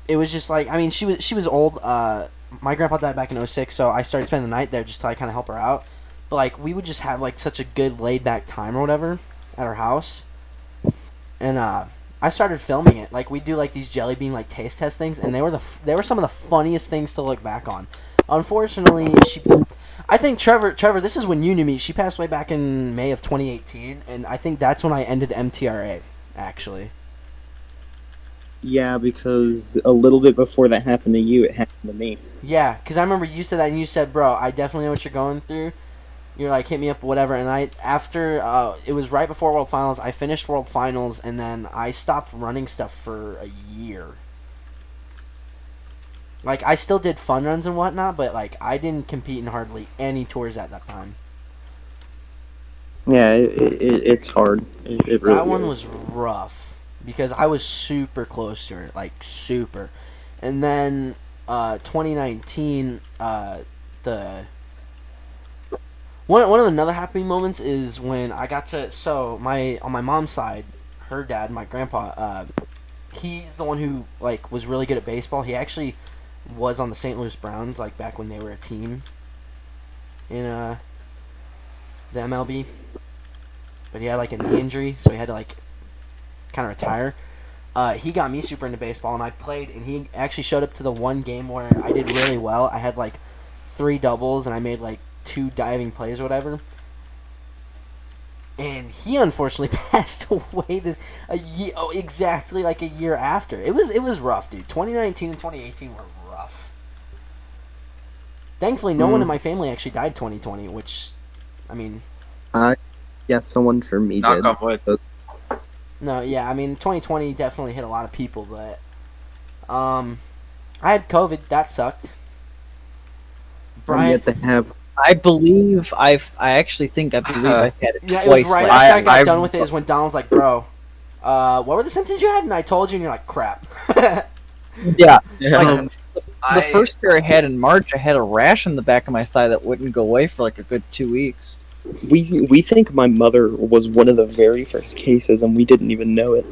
it was just like, I mean, she was old. My grandpa died back in '06, so I started spending the night there just to like kind of help her out. But like we would just have like such a good laid back time or whatever at her house. And I started filming it. Like we do like these jelly bean like taste test things, and they were some of the funniest things to look back on. Unfortunately, I think Trevor, this is when you knew me. She passed away back in May of 2018, and I think that's when I ended MTRA. Actually, Yeah, because a little bit before that happened to you, it happened to me. yeah, because I remember you said that, and you said, "Bro, I definitely know what you're going through." You're like, hit me up, whatever. And it was right before World Finals. I finished World Finals, and then I stopped running stuff for a year. Like, I still did fun runs and whatnot, but, like, I didn't compete in hardly any tours at that time. Yeah, it's hard. It really That one is. was rough, because I was super close to her, like, super. And then, 2019, One of another happy moments is when I got to on my mom's side, her dad, my grandpa, he's the one who like was really good at baseball. He actually was on the St. Louis Browns like back when they were a team in the MLB. But he had like a knee injury, so he had to like kind of retire. He got me super into baseball, and I played, and he actually showed up to the one game where I did really well. I had like 3 doubles, and I made like 2 diving plays or whatever. And he unfortunately passed away exactly like a year after. It was rough, dude. 2019 and 2018 were rough. Thankfully, no one in my family actually died 2020, which, I mean... Yeah, someone for me Knock did. on wood. No, yeah, I mean, 2020 definitely hit a lot of people, but... I had COVID. That sucked. I'm yet to have. I actually think I believe I had it Yeah, it was twice. right last after I got I've- done with it is when Donald's like, bro, what were the symptoms you had? And I told you, and you're like, crap. Yeah, Yeah. like the first year I had in March, I had a rash on the back of my thigh that wouldn't go away for like a good 2 weeks. We think my mother was one of the very first cases, and we didn't even know it.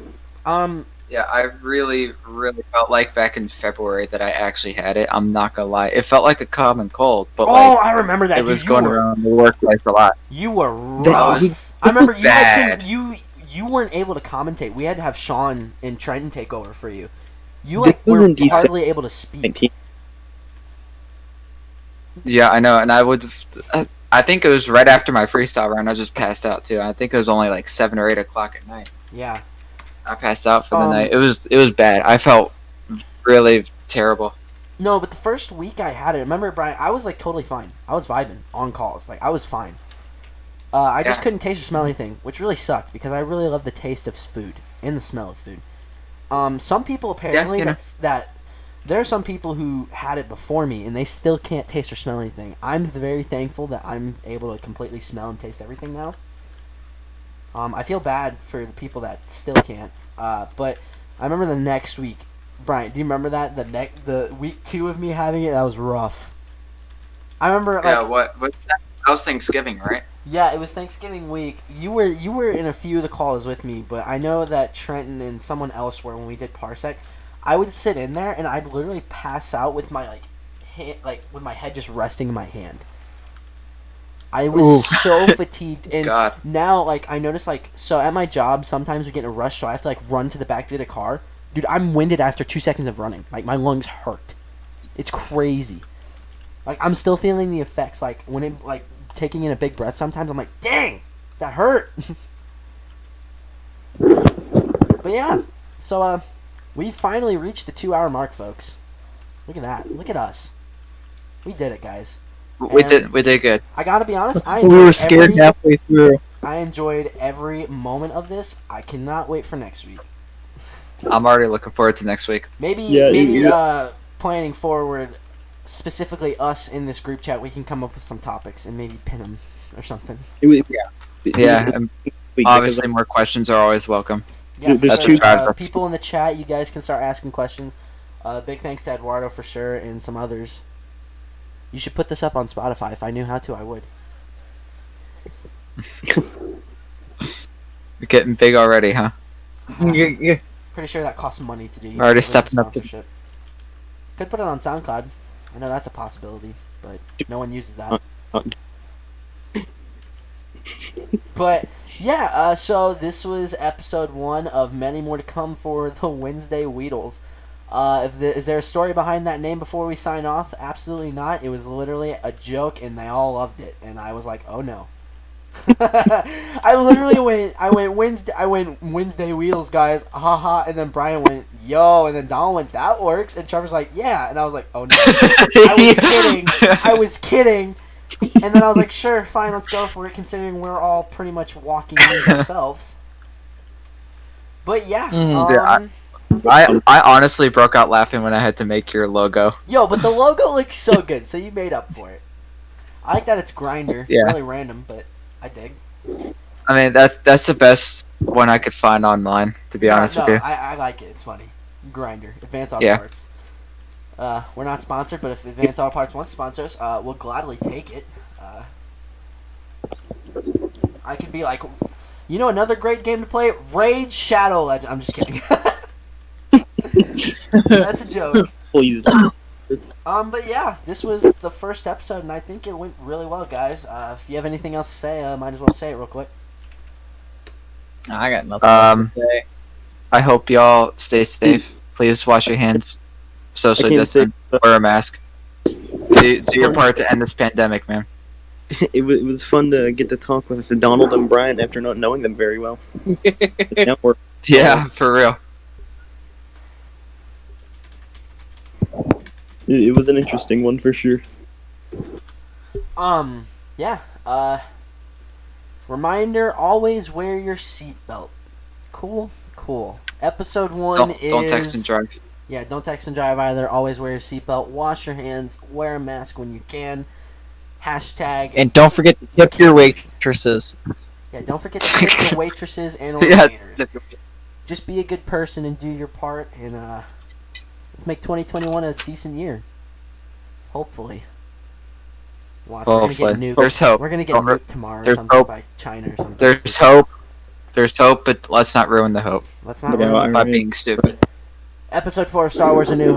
Yeah, I really, really felt like back in February that I actually had it. I'm not gonna lie. It felt like a common cold, but I remember that. it dude. was You going were- around the workplace a lot. You were That rough. was I remember you bad. you weren't able to commentate. We had to have Sean and Trenton take over for you. You This like was were in December hardly able to speak. 19. Yeah, I know, and I think it was right after my freestyle round. I just passed out too. I think it was only like 7 or 8 o'clock at night. Yeah. I passed out for the Um, night. It was bad. I felt really terrible. No, but the first week I had it, remember, Brian, I was like totally fine. I was vibing on calls. Like, I was fine. I just Yeah. couldn't taste or smell anything, which really sucked because I really love the taste of food and the smell of food. Some people apparently you know. there are some people who had it before me and they still can't taste or smell anything. I'm very thankful that I'm able to completely smell and taste everything now. I feel bad for the people that still can't. But I remember the next week, Brian. Do you remember that the week 2 of me having it? That was rough. I remember like Yeah, what that was Thanksgiving, right? yeah, it was Thanksgiving week. You were in a few of the calls with me, but I know that Trenton and someone else were when we did Parsec. I would sit in there and I'd literally pass out with my with my head just resting in my hand. I was so fatigued, and God. now I notice so at my job sometimes we get in a rush, so I have to run to the back to get a car. Dude, I'm winded after 2 seconds of running. Like my lungs hurt. It's crazy. Like I'm still feeling the effects. Like when it taking in a big breath. Sometimes I'm like, dang, that hurt. But yeah, so We finally reached the 2 hour mark, folks. Look at that. Look at us. We did it, guys. We did good. I gotta be honest. We were scared halfway through. I enjoyed every moment of this. I cannot wait for next week. I'm already looking forward to next week. Maybe planning forward, specifically us in this group chat, we can come up with some topics and maybe pin them or something. Yeah, and obviously more questions are always welcome. Yeah, There's for two people in the chat, you guys can start asking questions. Big thanks to Eduardo for sure and some others. You should put this up on Spotify. If I knew how to, I would. You're getting big already, huh? Yeah. Pretty sure that costs money to do. You Already know, stepping up to- sponsorship. Could put it on SoundCloud. I know that's a possibility, but no one uses that. But yeah, so this was episode 1 of many more to come for the Wednesday Weedles. Is there a story behind that name before we sign off? Absolutely not. It was literally a joke, and they all loved it. And I was like, oh no. I literally went Wednesday Weedles, guys, haha, and then Brian went, yo, and then Donald went, that works, and Trevor's like, yeah, and I was like, oh no, I was kidding, and then I was like, sure, fine, let's go for it, considering we're all pretty much walking in ourselves. But yeah, I honestly broke out laughing when I had to make your logo. Yo, but the logo looks so good, so you made up for it. I like that it's Grinder, Yeah. really random, but I dig. I mean, that's the best one I could find online, to be honest with you. I like it. It's funny. Grinder. Advanced Auto Yeah. Parts. We're not sponsored, but if Advanced Auto Parts wants to sponsor us, we'll gladly take it. I could be like, you know, another great game to play? Raid Shadow Legends. I'm just kidding. That's a joke. Please. But yeah, this was the first episode, and I think it went really well, guys. If you have anything else to say, might as well say it real quick. I got nothing else to say. I hope y'all stay safe. Please wash your hands. Socially distant. Wear a mask. Do your part to end this pandemic, man. It was fun to get to talk with Donald and Brian after not knowing them very well. Now we're- Yeah, for real. It was an interesting one for sure. Yeah. Reminder: always wear your seatbelt. Cool. Episode 1 is. Don't text and drive. Yeah, don't text and drive either. Always wear your seatbelt. Wash your hands. Wear a mask when you can. Hashtag. And don't forget to tip your waitresses. Yeah, don't forget to tip your waitresses and Yeah. waiters. Just be a good person and do your part, and let's make 2021 a decent year. Hopefully. Watch, Hopefully. we're gonna get nuked. There's hope. We're gonna get Don't nuked tomorrow or there's something hope. by China or something. There's hope. There's hope, but let's not ruin the hope Let's not Yeah, ruin by Alright. being stupid. Episode 4 of Star Wars: A New Hope.